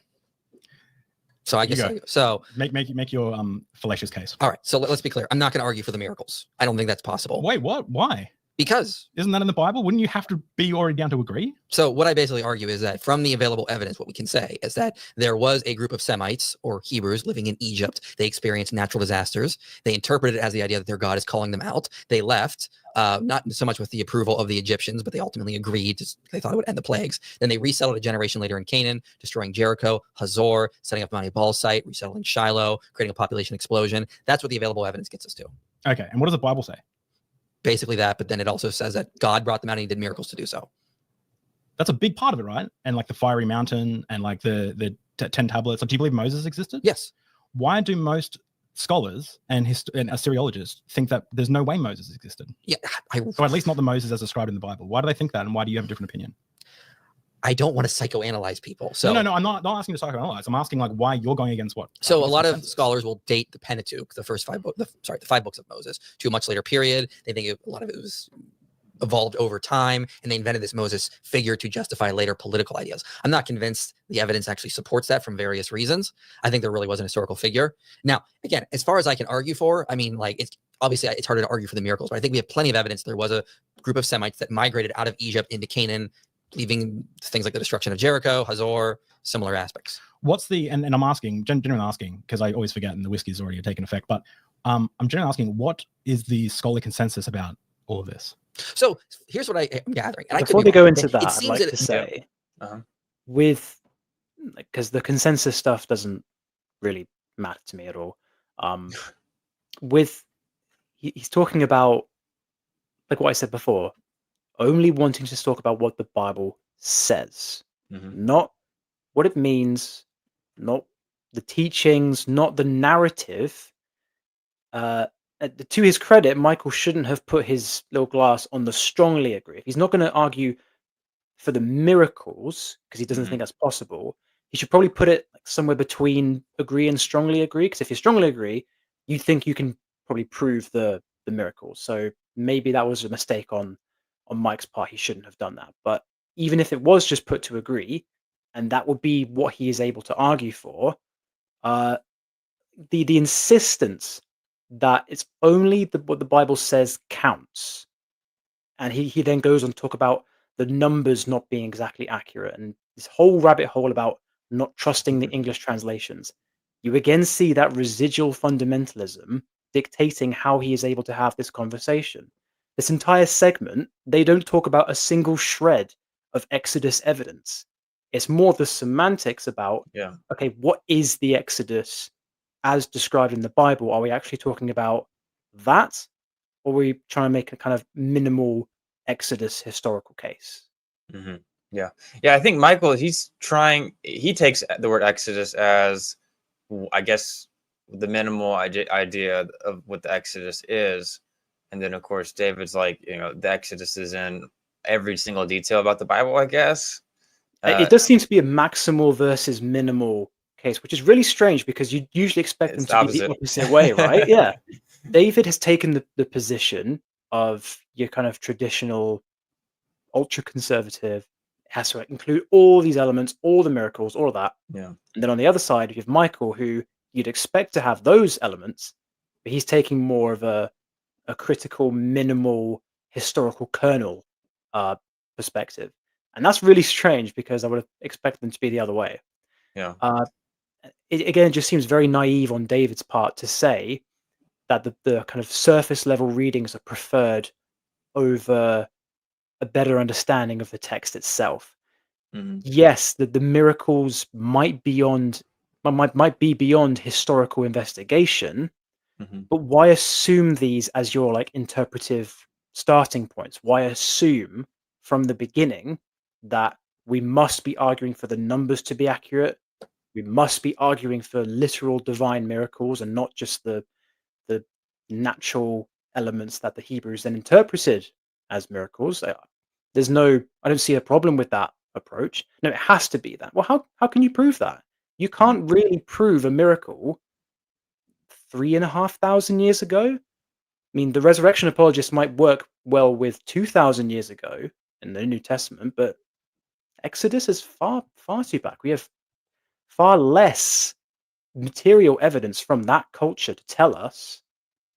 So I guess so. Make your fallacious case. All right. So let's be clear. I'm not going to argue for the miracles. I don't think that's possible. Wait, what? Why? Because isn't that in the Bible? Wouldn't you have to be already down to agree? So what I basically argue is that from the available evidence, what we can say is that there was a group of Semites or Hebrews living in Egypt. They experienced natural disasters. They interpreted it as the idea that their God is calling them out. They left, not so much with the approval of the Egyptians, but they ultimately agreed. They thought it would end the plagues. Then they resettled a generation later in Canaan, destroying Jericho, Hazor, setting up Mount Ebal site, resettling Shiloh, creating a population explosion. That's what the available evidence gets us to. Okay. And what does the Bible say? Basically that, but then it also says that God brought them out and he did miracles to do so. That's a big part of it, right? And like the fiery mountain and like the 10 tablets. Like, do you believe Moses existed? Yes. Why do most scholars and Assyriologists think that there's no way Moses existed? Yeah. Or at least not the Moses as described in the Bible. Why do they think that? And why do you have a different opinion? I don't want to psychoanalyze people. So no, I'm not asking to psychoanalyze. I'm asking like why you're going against what. So a lot of scholars will date the Pentateuch, the first five books, the 5 books of Moses, to a much later period. They think a lot of it was evolved over time, and they invented this Moses figure to justify later political ideas. I'm not convinced the evidence actually supports that from various reasons. I think there really was an historical figure. Now, again, as far as I can argue for, I mean, like, it's obviously it's harder to argue for the miracles, but I think we have plenty of evidence there was a group of Semites that migrated out of Egypt into Canaan, leaving things like the destruction of Jericho, Hazor, similar aspects. What's the, and I'm asking, genuinely asking, because I always forget and the whiskey's already taken effect, but I'm genuinely asking, what is the scholarly consensus about all of this? So here's what I'm gathering. And Before we go into that, it I'd seems like that to say, Uh-huh. with, because the consensus stuff doesn't really matter to me at all. With, he's talking about, like what I said before, only wanting to talk about what the Bible says, not what it means, not the teachings, not the narrative. To his credit, Michael shouldn't have put his little glass on the strongly agree. If he's not going to argue for the miracles because he doesn't think that's possible, he should probably put it like somewhere between agree and strongly agree. Because if you strongly agree, you think you can probably prove the miracles. So maybe that was a mistake on Mike's part. He shouldn't have done that. But even if it was just put to agree, and that would be what he is able to argue for, the insistence that it's only what the Bible says counts, and he then goes on to talk about the numbers not being exactly accurate, and this whole rabbit hole about not trusting the English translations. You again see that residual fundamentalism dictating how he is able to have this conversation. This entire segment, they don't talk about a single shred of Exodus evidence. It's more the semantics about, okay, what is the Exodus as described in the Bible? Are we actually talking about that? Or are we trying to make a kind of minimal Exodus historical case? Yeah. I think Michael, he takes the word Exodus as, I guess, the minimal idea of what the Exodus is. And then, of course, David's like, the Exodus is in every single detail about the Bible, I guess. It does seem to be a maximal versus minimal case, which is really strange because you usually expect them to be the opposite way, right? Yeah. David has taken the position of your kind of traditional ultra conservative, has to include all these elements, all the miracles, all of that. Yeah. And then on the other side, you have Michael, who you'd expect to have those elements, but he's taking more of a critical, minimal, historical kernel perspective. And that's really strange because I would have expected them to be the other way. Yeah. It just seems very naive on David's part to say that the kind of surface level readings are preferred over a better understanding of the text itself. Yes, the miracles might be beyond historical investigation, but why assume these as your like interpretive starting points? Why assume from the beginning that we must be arguing for the numbers to be accurate? We must be arguing for literal divine miracles and not just the natural elements that the Hebrews then interpreted as miracles. I don't see a problem with that approach. No, it has to be that. Well, how can you prove that? You can't really prove a miracle 3,500 years ago. I mean, the resurrection apologists might work well with 2,000 years ago in the New Testament, but Exodus is far too back. We have far less material evidence from that culture to tell us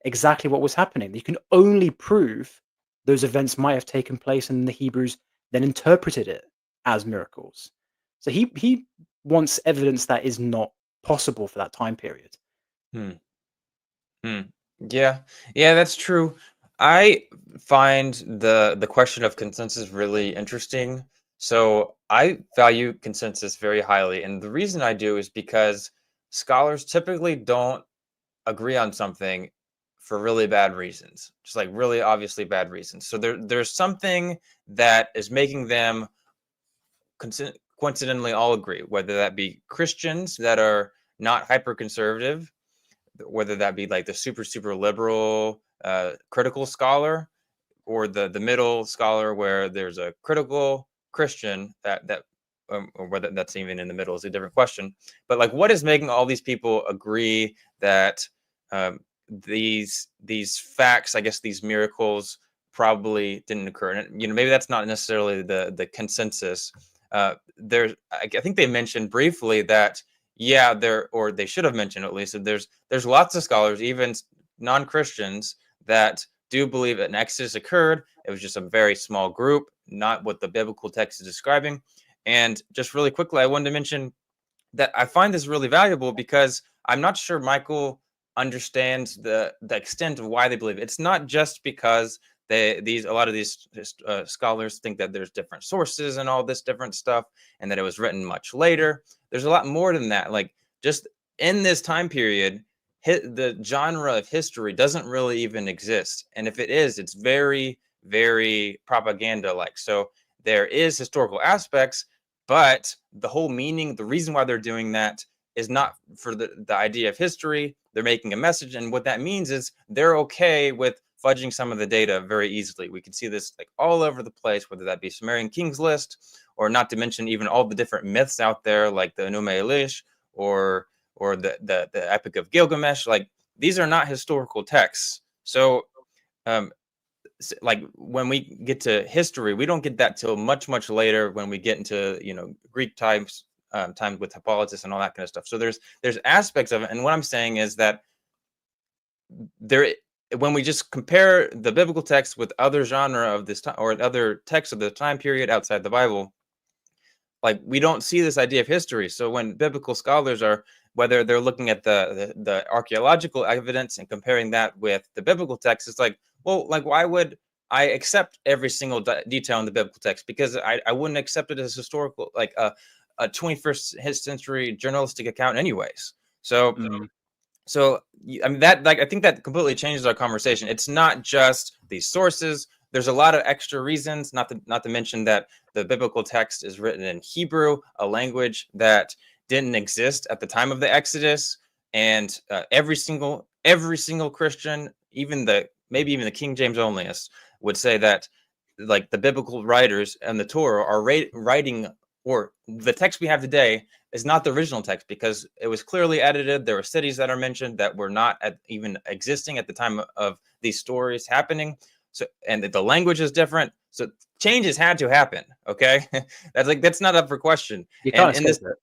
exactly what was happening. You can only prove those events might have taken place and the Hebrews then interpreted it as miracles. So he wants evidence that is not possible for that time period. Yeah, that's true. I find the question of consensus really interesting. So I value consensus very highly, and the reason I do is because scholars typically don't agree on something for really bad reasons, just like really obviously bad reasons. So there's something that is making them coincidentally all agree, whether that be Christians that are not hyper conservative, whether that be like the super liberal critical scholar, or the middle scholar where there's a critical Christian that or whether that's even in the middle is a different question. But like, what is making all these people agree that these facts, I guess these miracles probably didn't occur? And maybe that's not necessarily the consensus. There's, I think they mentioned briefly that or they should have mentioned at least that there's lots of scholars, even non-Christians, that do believe that an Exodus occurred. It was just a very small group, not what the biblical text is describing. And just really quickly, I wanted to mention that I find this really valuable because I'm not sure Michael understands the extent of why they believe it. It's not just because a lot of these scholars think that there's different sources and all this different stuff, and that it was written much later. There's a lot more than that. Like, just in this time period, the genre of history doesn't really even exist, and if it is, it's very, very propaganda-like. So there is historical aspects, but the whole meaning, the reason why they're doing that is not for the idea of history. They're making a message, and what that means is they're okay with fudging some of the data very easily. We can see this like all over the place, whether that be Sumerian Kings List, or not to mention even all the different myths out there, like the Enuma Elish or the Epic of Gilgamesh. Like, these are not historical texts. So like, when we get to history, we don't get that till much later, when we get into Greek times with Apologists and all that kind of stuff. So there's aspects of it, and what I'm saying is that when we just compare the biblical text with other genre of this time, or other texts of the time period outside the Bible, like, we don't see this idea of history. So when biblical scholars are, whether they're looking at the archaeological evidence and comparing that with the biblical text, it's like, well, like, why would I accept every single detail in the biblical text? Because I wouldn't accept it as historical, like a 21st century journalistic account anyways. So So I mean, that, like, I think that completely changes our conversation. It's not just these sources. There's a lot of extra reasons, not to mention that the biblical text is written in Hebrew, a language that didn't exist at the time of the Exodus. And every single Christian, maybe even the King James onlyists, would say that, like, the biblical writers and the Torah are writing, or the text we have today is not the original text, because it was clearly edited. There were cities that are mentioned that were not even existing at the time of these stories happening. So, and the language is different. So changes had to happen. Okay, that's not up for question. You can't and this, escape it.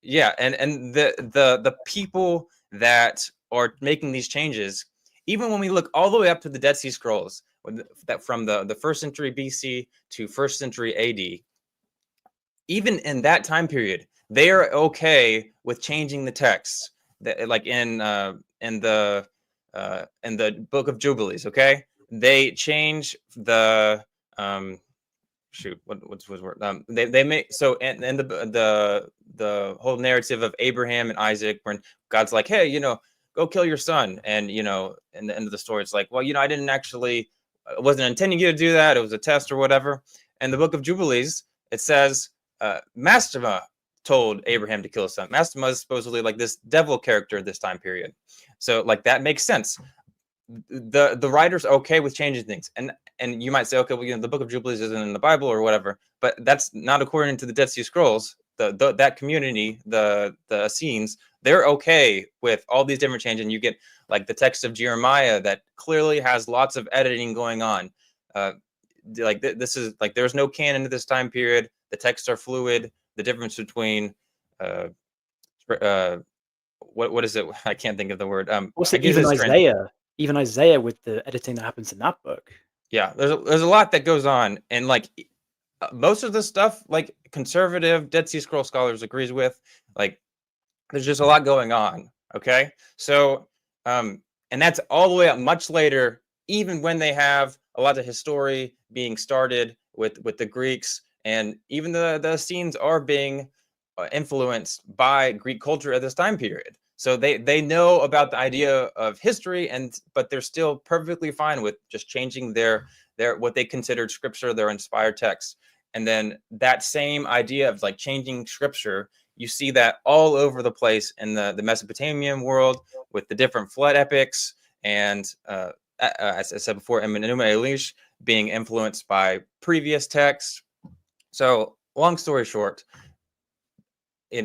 yeah, and the people that are making these changes, even when we look all the way up to the Dead Sea Scrolls, that from the first century BC to first century AD, even in that time period, they are okay with changing the text. That, like, in the Book of Jubilees, okay, they change the what's the word? They make, so, and the whole narrative of Abraham and Isaac, when God's like, hey, go kill your son, and in the end of the story, it's like, well, I didn't actually, I wasn't intending you to do that. It was a test or whatever. And the Book of Jubilees, it says, Mastema told Abraham to kill his son. Mastema is supposedly like this devil character this time period. So, like, that makes sense. The writer's okay with changing things, and you might say, okay, well, the Book of Jubilees isn't in the Bible or whatever, but that's not according to the Dead Sea Scrolls. That community, the Essenes, they're okay with all these different changes. And you get, like, the text of Jeremiah that clearly has lots of editing going on. Like, this is, like, there's no canon to this time period. The texts are fluid. The difference between what is it? I can't think of the word. Also, even Isaiah with the editing that happens in that book. Yeah, there's a lot that goes on, and, like, most of the stuff, like, conservative Dead Sea Scroll scholars agrees with. Like, there's just a lot going on. Okay, so and that's all the way up much later, even when they have a lot of history being started with the Greeks, and even the scenes are being influenced by Greek culture at this time period. So they know about the idea of history, but they're still perfectly fine with just changing their what they considered scripture, their inspired text. And then that same idea of, like, changing scripture, you see that all over the place in the Mesopotamian world with the different flood epics, and as I said before, Enuma Elish being influenced by previous texts. So, long story short,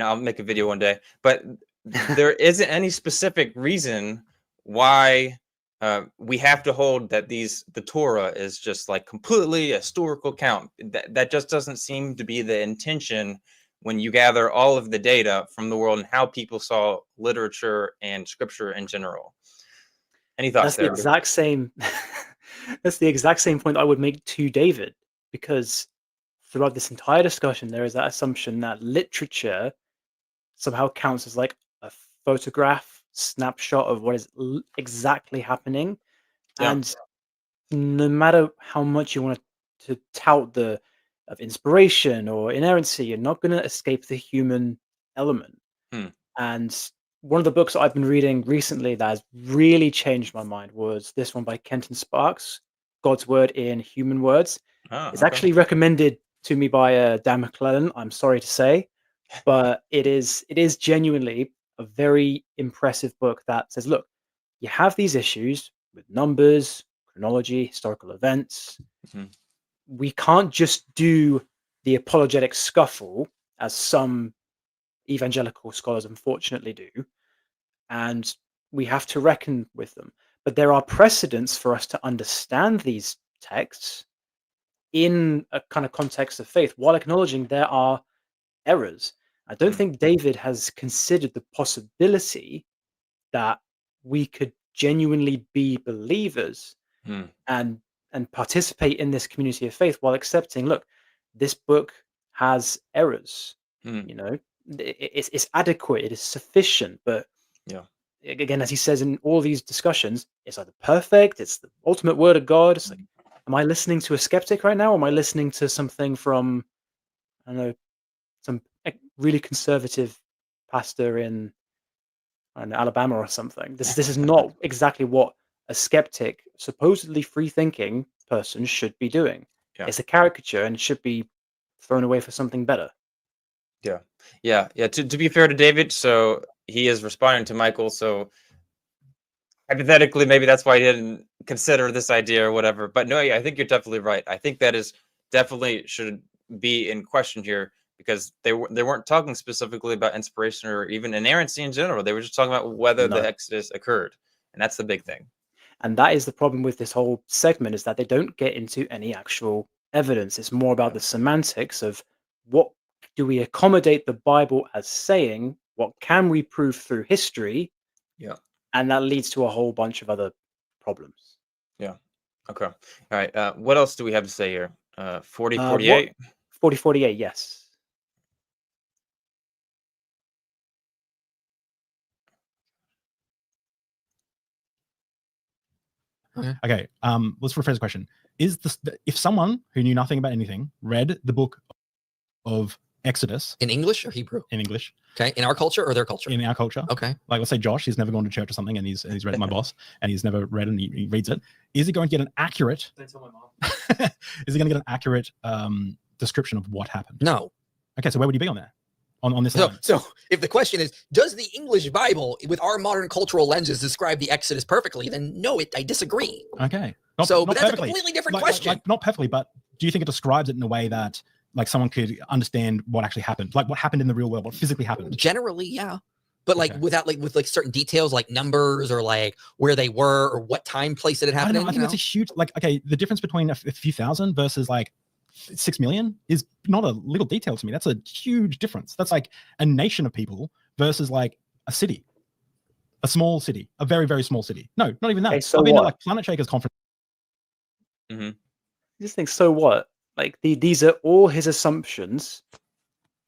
I'll make a video one day, but there isn't any specific reason why we have to hold that the Torah is just like completely a historical account. That just doesn't seem to be the intention when you gather all of the data from the world and how people saw literature and scripture in general. Any thoughts That's the there? exact same. That's the exact same point I would make to David, because throughout this entire discussion, there is that assumption that literature somehow counts as like a photograph snapshot of what is exactly happening, Yeah. and no matter how much you want to tout the of inspiration or inerrancy, you're not going to escape the human element. Hmm. And one of the books I've been reading recently that has really changed my mind was this one by Kenton Sparks, God's Word in Human Words. Oh, It's okay. actually recommended to me by Dan McClellan, I'm sorry to say, but it is genuinely a very impressive book that says, look, you have these issues with numbers, chronology, historical events. Mhm. We can't just do the apologetic scuffle as some evangelical scholars unfortunately do, and we have to reckon with them. But there are precedents for us to understand these texts in a kind of context of faith while acknowledging there are errors. I don't Mm. think David has considered the possibility that we could genuinely be believers Mm. and participate in this community of faith while accepting, look, this book has errors. Mm. You know, it's adequate, it is sufficient, but Yeah. again, as he says in all these discussions, it's either perfect, it's the ultimate word of God. It's like, am I listening to a skeptic right now? Or am I listening to something from, I don't know, some really conservative pastor in, I don't know, Alabama or something? This is not exactly what a skeptic, supposedly free thinking person should be doing. Yeah. It's a caricature and it should be thrown away for something better. Yeah. To be fair to David, so he is responding to Michael. So hypothetically, maybe that's why he didn't consider this idea or whatever. But no, yeah, I think you're definitely right. I think that is definitely should be in question here because they weren't talking specifically about inspiration or even inerrancy in general. They were just talking about whether the No. Exodus occurred, and that's the big thing. And that is the problem with this whole segment, is that they don't get into any actual evidence. It's more about Yeah. the semantics of what do we accommodate the Bible as saying, what can we prove through history? Yeah. And that leads to a whole bunch of other problems. Yeah. Okay. All right. What else do we have to say here? 40, What 48? 4048, yes. Okay. Let's rephrase the question. Is this if someone who knew nothing about anything read the book of Exodus In English or Hebrew? in English, Okay. In our culture or their culture? in our culture, Okay. like let's say Josh, he's never gone to church or something, and he's read My Boss, and he's never read and he reads it. Is he going to get an accurate? Don't tell my mom. Is he going to get an accurate description of what happened? No. Okay, so where would he be on there? On this So, line? so if the question is, does the English Bible, with our modern cultural lenses, describe the Exodus perfectly? Then no, I disagree. Okay. But that's perfectly. a completely different Like, question. not perfectly, but do you think it describes it in a way that like someone could understand what actually happened, like what happened in the real world, what physically happened? Generally, yeah. But like Okay. without with certain details like numbers or like where they were or what time place that it I happened don't know. I in. think that's a huge, like, okay, the difference between a few thousand versus like 6 million is not a little detail to me. That's a huge difference. That's like a nation of people versus like a city, a small city, a very, very small city. No, not even that. Okay, so I've been at what? like Planet Shakers conference. Mm-hmm. Just think, so what? Like these are all his assumptions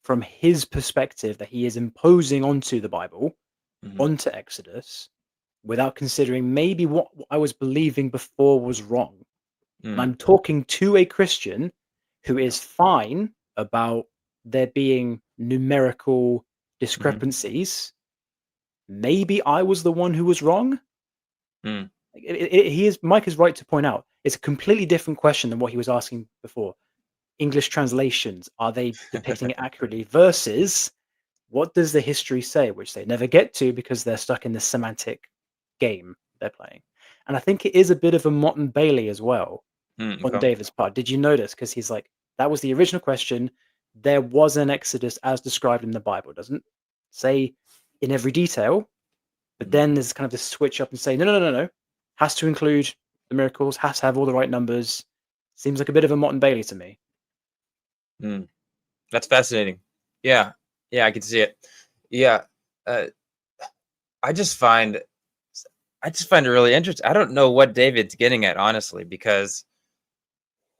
from his perspective that he is imposing onto the Bible, Mm-hmm. onto Exodus, without considering maybe what I was believing before was wrong. And Mm. I'm talking to a Christian who is fine about there being numerical discrepancies. Maybe I was the one who was wrong. Mm. Mike is right to point out it's a completely different question than what he was asking before. English translations, are they depicting it accurately? Versus what does the history say, which they never get to because they're stuck in the semantic game they're playing. And I think it is a bit of a Mott and Bailey as well on Okay. David's part. Did you notice? Because he's like, that was the original question. there was an Exodus as described in the Bible. It doesn't say in every detail, but then there's kind of this switch up and say, no. Has to include the miracles, has to have all the right numbers. Seems like a bit of a Mott and Bailey to me. That's fascinating. Yeah, I can see it. Yeah, I just find it really interesting. I don't know what David's getting at, honestly, because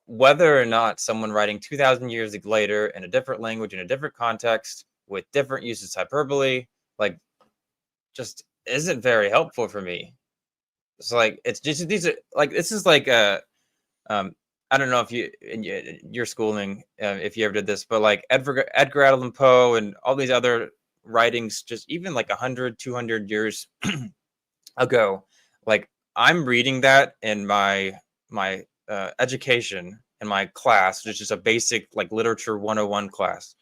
whether or not someone writing 2,000 years later in a different language, in a different context, with different uses of hyperbole, like, just isn't very helpful for me. It's like, it's just, these are like, this is like I don't know if you in your schooling, if you ever did this, but like Edgar Allan Poe and all these other writings, just even like 100, 200 years ago, like I'm reading that in my education in my class, which is just a basic like literature 101 class,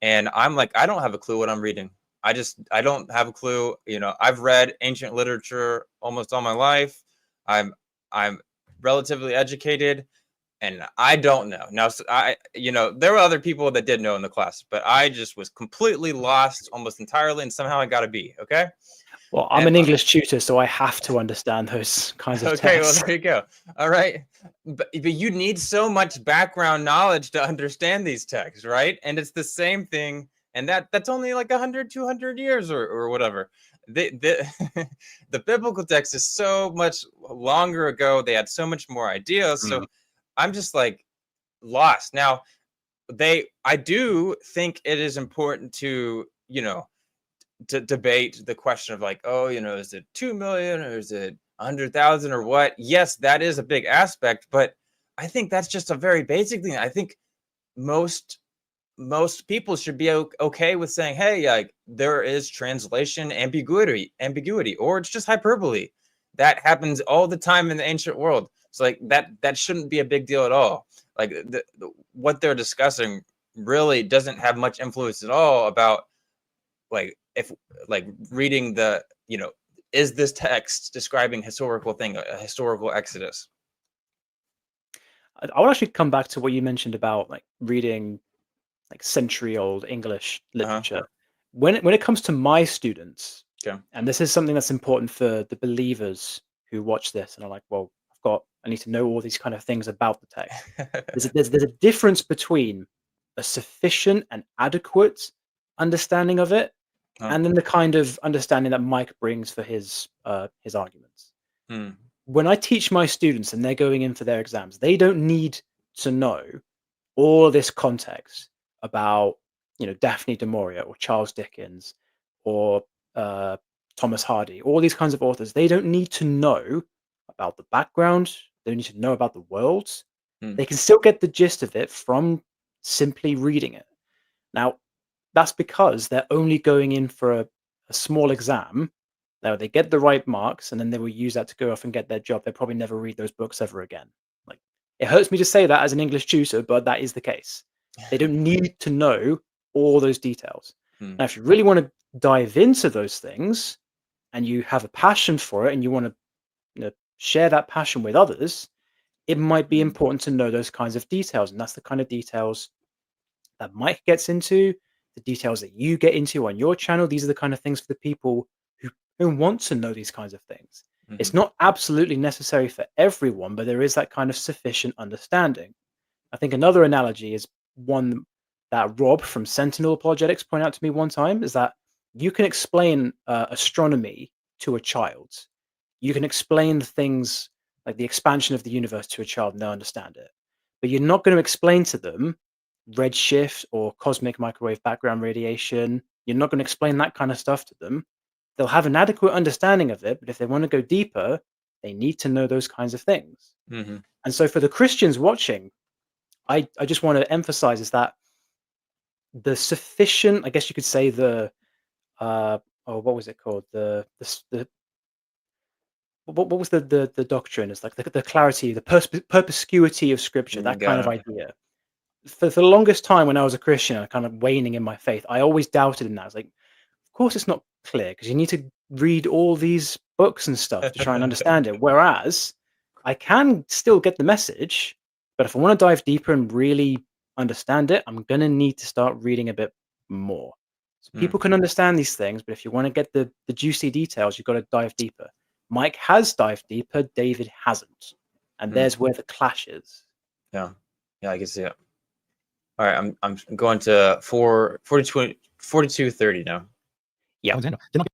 and I'm like, I don't have a clue what I'm reading. I don't have a clue. I've read ancient literature almost all my life. I'm relatively educated, and I don't know. Now, there were other people that did know in the class, but I just was completely lost almost entirely, and somehow I got a B. Okay. Well, I'm an English tutor, so I have to understand those kinds of Okay, texts. well, there you go. All right. But you need so much background knowledge to understand these texts, right? And it's the same thing. And that's only like 100, 200 years or whatever. The biblical text is so much longer ago. They had so much more ideas. So I'm just like lost. Now, I do think it is important to, to debate the question of like, oh, is it 2 million or is it 100,000 or what? Yes, that is a big aspect, but I think that's just a very basic thing. I think most people should be okay with saying, hey, like there is translation ambiguity, or it's just hyperbole. That happens all the time in the ancient world. So like that shouldn't be a big deal at all. Like what they're discussing really doesn't have much influence at all about like if like reading is this text describing a historical exodus? I would actually come back to what you mentioned about like reading like century-old English literature. When it comes to my students, and this is something that's important for the believers who watch this and are like, well, I need to know all these kind of things about the text. There's a difference between a sufficient and adequate understanding of it, and then the kind of understanding that Mike brings for his arguments. When I teach my students and they're going in for their exams, they don't need to know all this context about Daphne du Maurier or Charles Dickens or Thomas Hardy, all these kinds of authors. They don't need to know about the background. They don't need to know about the worlds. They can still get the gist of it from simply reading it. Now, that's because they're only going in for a small exam. Now they get the right marks, and then they will use that to go off and get their job. They'll probably never read those books ever again. Like, it hurts me to say that as an English tutor, but that is the case. They don't need to know all those details. Now, if you really want to dive into those things, and you have a passion for it, and you want to share that passion with others, it might be important to know those kinds of details, and that's the kind of details that Mike gets into, the details that you get into on your channel. These are the kind of things for the people who want to know these kinds of things. It's not absolutely necessary for everyone, but there is that kind of sufficient understanding. I think another analogy is one that Rob from Sentinel Apologetics pointed out to me one time, is that you can explain astronomy to a child. You can explain things like the expansion of the universe to a child and they'll understand it. But you're not going to explain to them redshift or cosmic microwave background radiation. You're not going to explain that kind of stuff to them. They'll have an adequate understanding of it, but if they want to go deeper, they need to know those kinds of things. And so for the Christians watching, I just want to emphasize is that the sufficient, I guess you could say what was it called? What was the doctrine? It's like the clarity, the perspicuity of Scripture, that kind of idea. For the longest time when I was a Christian and kind of waning in my faith, I always doubted in that. I was like, of course it's not clear because you need to read all these books and stuff to try and understand it. Whereas I can still get the message, but if I want to dive deeper and really understand it, I'm going to need to start reading a bit more. So Mm. people can understand these things, but if you want to get the juicy details, you've got to dive deeper. Mike has dived deeper, David hasn't. And there's where the clash is. Yeah, I can see it. All right, I'm going to 42:30 now. Yeah. Alexander, they're not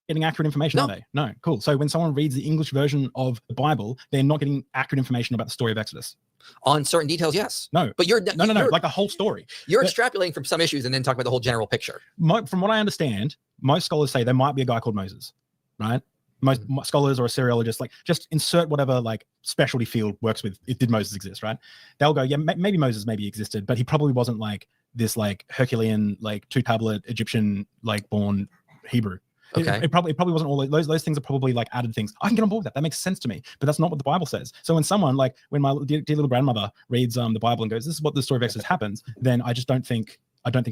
getting accurate information, No. are they? No. Cool. So when someone reads the English version of the Bible, they're not getting accurate information about the story of Exodus. On certain details, yes. No. But you're No. Like the whole story. You're But- extrapolating from some issues and then talking about the whole general picture. From what I understand, most scholars say there might be a guy called Moses, right? Most scholars or a seriologist, like just insert whatever like specialty field works with. Did Moses exist, right? They'll go, yeah, maybe Moses existed, but he probably wasn't like this like Herculean, like 2-tablet Egyptian, like born Hebrew. Okay. It probably wasn't all those things are probably like added things. I can get on board with that. That makes sense to me, but that's not what the Bible says. So when someone like when my dear little grandmother reads the Bible and goes, "This is what the story of Exodus happens," then I don't think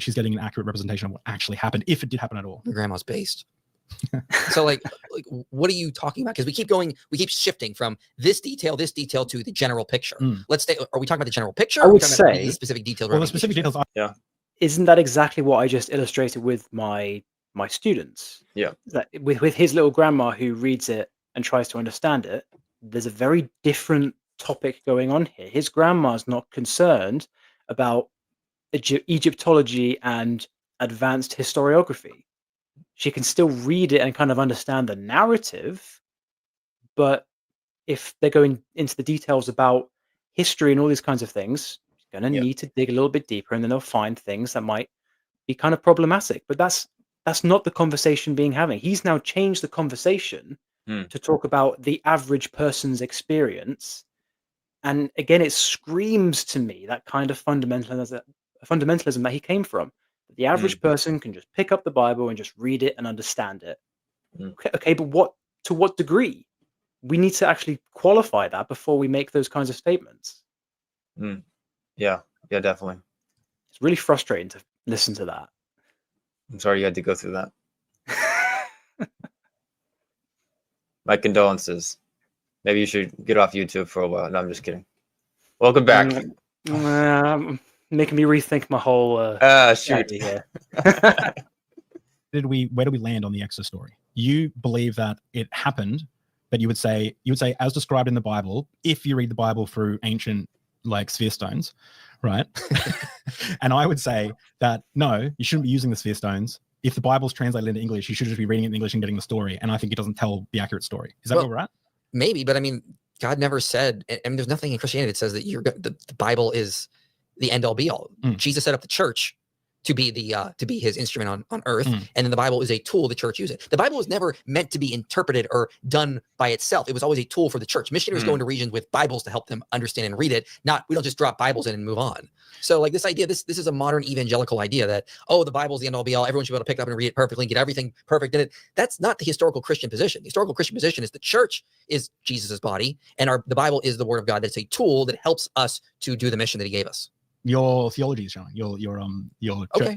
she's getting an accurate representation of what actually happened, if it did happen at all. Your grandma's based. So like what are you talking about? Because we keep shifting from this detail to the general picture. Let's stay. Are we talking about the general picture? I or are we would talking about say- the specific detail. Well, the specific details. Isn't that exactly what I just illustrated with my students? Yeah. That with his little grandma who reads it and tries to understand it, there's a very different topic going on here. His grandma's not concerned about Egyptology and advanced historiography. She can still read it and kind of understand the narrative, but if they're going into the details about history and all these kinds of things, she's going to need to dig a little bit deeper, and then they'll find things that might be kind of problematic. But that's not the conversation being having. He's now changed the conversation to talk about the average person's experience. And again, it screams to me that kind of fundamentalism that he came from. The average person can just pick up the Bible and just read it and understand it. Okay, but to what degree? We need to actually qualify that before we make those kinds of statements. Yeah, definitely. It's really frustrating to listen to that. I'm sorry you had to go through that. My condolences. Maybe you should get off YouTube for a while. No, I'm just kidding. Welcome back. Making me rethink my whole Shoot. strategy here. Where do we land on the Exodus story? You believe that it happened, but you would say as described in the Bible, if you read the Bible through ancient like sphere stones, right? And I would say that no, you shouldn't be using the sphere stones. If the Bible's translated into English, you should just be reading it in English and getting the story. And I think it doesn't tell the accurate story. Is that where we're at? Maybe, but I mean, God never said, and there's nothing in Christianity that says that the Bible is the end all be all. Jesus set up the church to be his instrument on earth, and then the Bible is a tool the church uses. The Bible was never meant to be interpreted or done by itself. It was always a tool for the church. Missionaries go into regions with Bibles to help them understand and read it. We don't just drop Bibles in and move on. So like this idea, this is a modern evangelical idea that, oh, the Bible is the end all be all. Everyone should be able to pick it up and read it perfectly and get everything perfect in it. That's not the historical Christian position. The historical Christian position is the church is Jesus's body, and the Bible is the word of God. That's a tool that helps us to do the mission that he gave us. Your theology is showing, your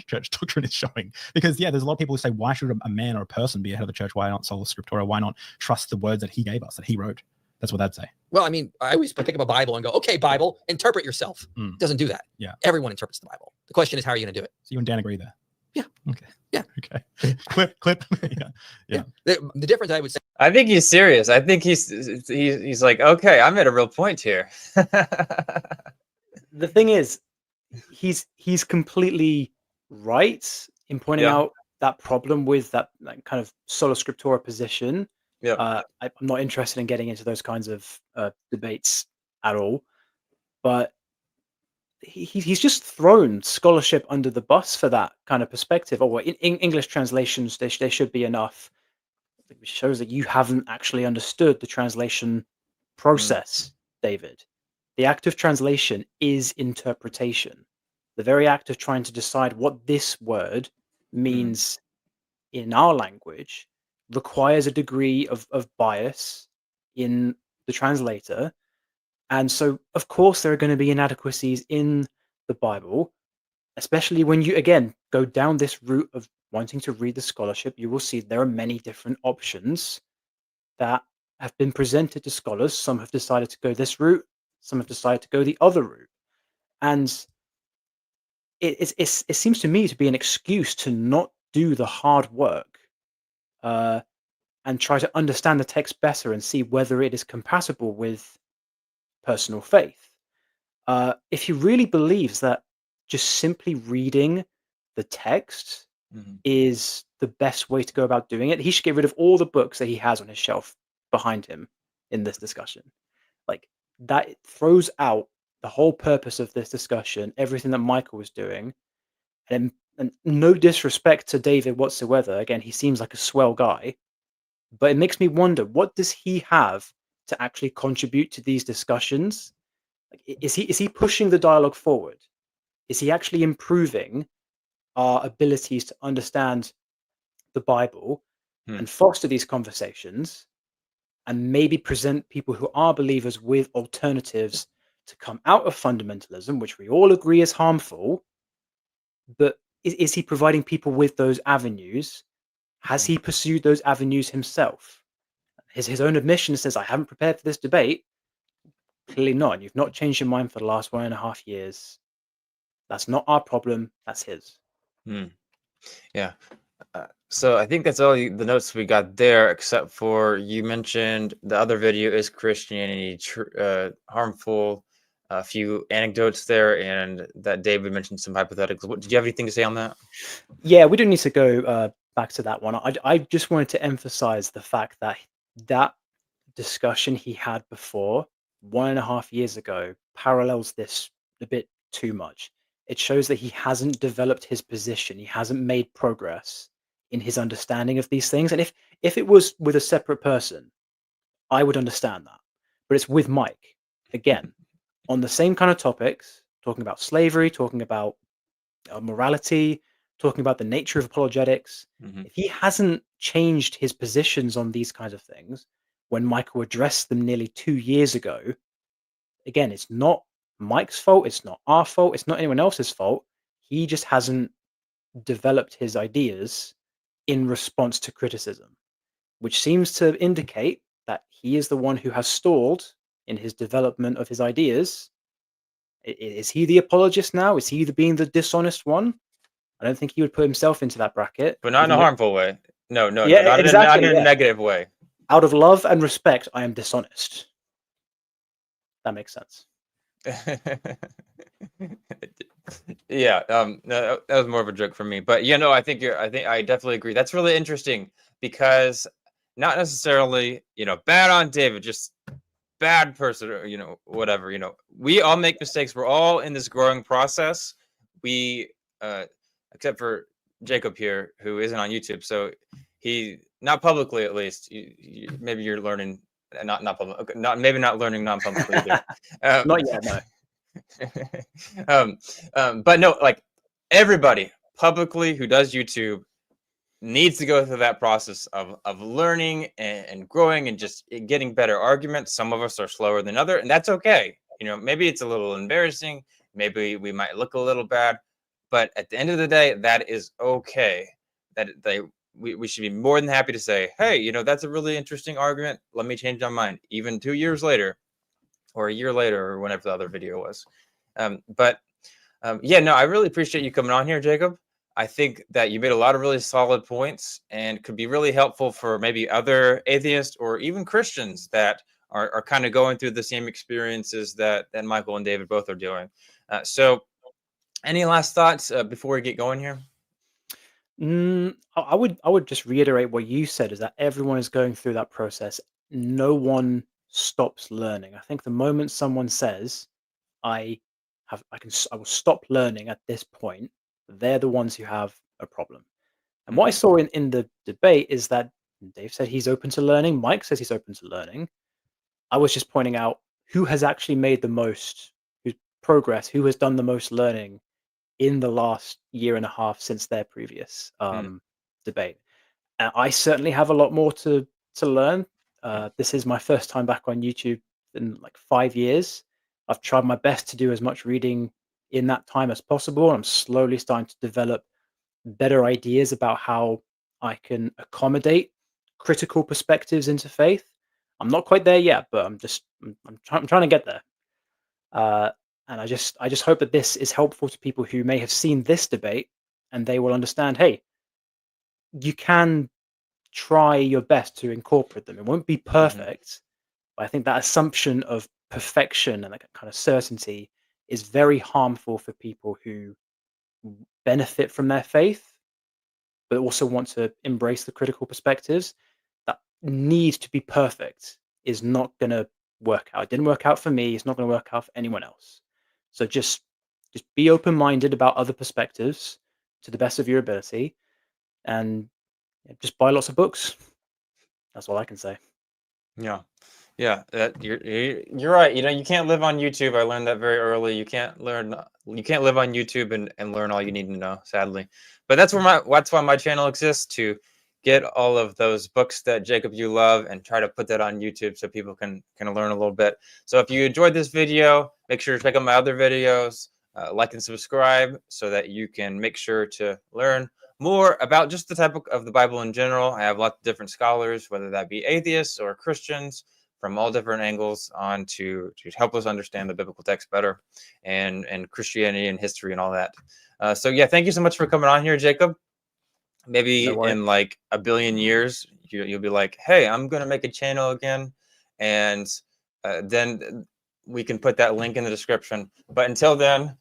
church doctrine is showing, because there's a lot of people who say, why should a man or a person be ahead of the church? Why not sola scriptura? Why not trust the words that he gave us, that he wrote? That's what I'd say. Well, I mean, I always pick up a Bible and go, okay, Bible, interpret yourself. It doesn't do that. Yeah. Everyone interprets the Bible. The question is, how are you going to do it? So you and Dan agree there? Yeah. Okay. Yeah. Okay. Clip. Yeah. The difference I would say. I think he's serious. I think he's like, okay, I'm at a real point here. The thing is, he's completely right in pointing out that problem with that kind of sola scriptura position. I'm not interested in getting into those kinds of debates at all, but he's just thrown scholarship under the bus for that kind of perspective. Oh, in English translations, there should be enough. It shows that you haven't actually understood the translation process, David. The act of translation is interpretation. The very act of trying to decide what this word means in our language requires a degree of bias in the translator. And so, of course, there are going to be inadequacies in the Bible, especially when you, again, go down this route of wanting to read the scholarship. You will see there are many different options that have been presented to scholars. Some have decided to go this route. Some have decided to go the other route. And it seems to me to be an excuse to not do the hard work uh, and try to understand the text better and see whether it is compatible with personal faith. If he really believes that just simply reading the text Mhm. is the best way to go about doing it, he should get rid of all the books that he has on his shelf behind him in this discussion. Like, that throws out the whole purpose of this discussion, everything that Michael was doing. And no disrespect to David whatsoever. Again, he seems like a swell guy, but it makes me wonder, what does he have to actually contribute to these discussions? Like, is he pushing the dialogue forward? Is he actually improving our abilities to understand the Bible Hmm. and foster these conversations and maybe present people who are believers with alternatives to come out of fundamentalism, which we all agree is harmful? But is he providing people with those avenues? Has he pursued those avenues himself? His own admission says, I haven't prepared for this debate. Clearly not. You've not changed your mind for the last 1.5 years. That's not our problem. That's his. Hmm. Yeah. So I think that's all the notes we got there, except for you mentioned the other video, is Christianity harmful? A few anecdotes there, and that David mentioned some hypotheticals. Did you have anything to say on that? Yeah, we don't need to go back to that one. I just wanted to emphasize the fact that that discussion he had before 1.5 years ago parallels this a bit too much. It shows that he hasn't developed his position. He hasn't made progress in his understanding of these things. And if it was with a separate person, I would understand that. But it's with Mike again on the same kind of topics, talking about slavery, talking about morality, talking about the nature of apologetics. Mhm. If he hasn't changed his positions on these kinds of things when Michael addressed them nearly 2 years ago, again, it's not Mike's fault. It's not our fault. It's not anyone else's fault. He just hasn't developed his ideas in response to criticism, which seems to indicate that he is the one who has stalled in his development of his ideas. Is he the apologist now? Is he being the dishonest one? I don't think he would put himself into that bracket. But not in a Even though, harmful way. No, yeah, not exactly. in a Yeah. negative way. Out of love and respect, I am dishonest. That makes sense. Yeah, no, that was more of a joke for me. But I think I definitely agree. That's really interesting because not necessarily, bad on David, just bad person, or, whatever, we all make mistakes. We're all in this growing process. We except for Jacob here, who isn't on YouTube, so he, not publicly at least, maybe you're learning, not public, okay, not maybe not learning non-publicly either. Not yet, no. But no, like, everybody publicly who does YouTube needs to go through that process of learning and growing and just getting better arguments. Some of us are slower than other, and that's okay. Maybe it's a little embarrassing. Maybe we might look a little bad, but at the end of the day, that is okay. We should be more than happy to say, hey, that's a really interesting argument. Let me change my mind, even 2 years later, or a year later, or whenever the other video was. Yeah, no, I really appreciate you coming on here, Jacob. I think that you made a lot of really solid points and could be really helpful for maybe other atheists or even Christians that are kind of going through the same experiences that Michael and David both are doing. So any last thoughts before we get going here? I would just reiterate what you said, is that everyone is going through that process. No one stops learning. I think the moment someone says, I I will stop learning at this point, they're the ones who have a problem. And what I saw in the debate is that Dave said he's open to learning. Mike says he's open to learning. I was just pointing out who has actually made the most who's progress, who has done the most learning in the last year and a half since their previous debate. And I certainly have a lot more to learn. This is my first time back on YouTube in like 5 years. I've tried my best to do as much reading in that time as possible. I'm slowly starting to develop better ideas about how I can accommodate critical perspectives into faith. I'm not quite there yet, but I'm trying to get there. And I just hope that this is helpful to people who may have seen this debate, and they will understand, hey, you can try your best to incorporate them. It won't be perfect, but I think that assumption of perfection and that kind of certainty is very harmful for people who benefit from their faith, but also want to embrace the critical perspectives. That need to be perfect is not going to work out. It didn't work out for me. It's not going to work out for anyone else. So just be open-minded about other perspectives to the best of your ability, and just buy lots of books. That's all I can say. Yeah. Yeah, you're right. You know, you can't live on YouTube. I learned that very early. You can't live on YouTube and learn all you need to know, sadly. But that's why my channel exists, to get all of those books that Jacob you love and try to put that on YouTube so people can learn a little bit. So if you enjoyed this video, make sure to check out my other videos, like and subscribe so that you can make sure to learn more about just the type of the Bible in general. I have lots of different scholars, whether that be atheists or Christians, from all different angles on to help us understand the biblical text better, and Christianity and history and all that. So yeah, thank you so much for coming on here, Jacob. Maybe in like a billion years, you'll be like, hey, I'm going to make a channel again. And then we can put that link in the description. But until then,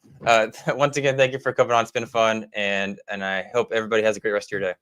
once again, thank you for coming on. It's been fun. And I hope everybody has a great rest of your day.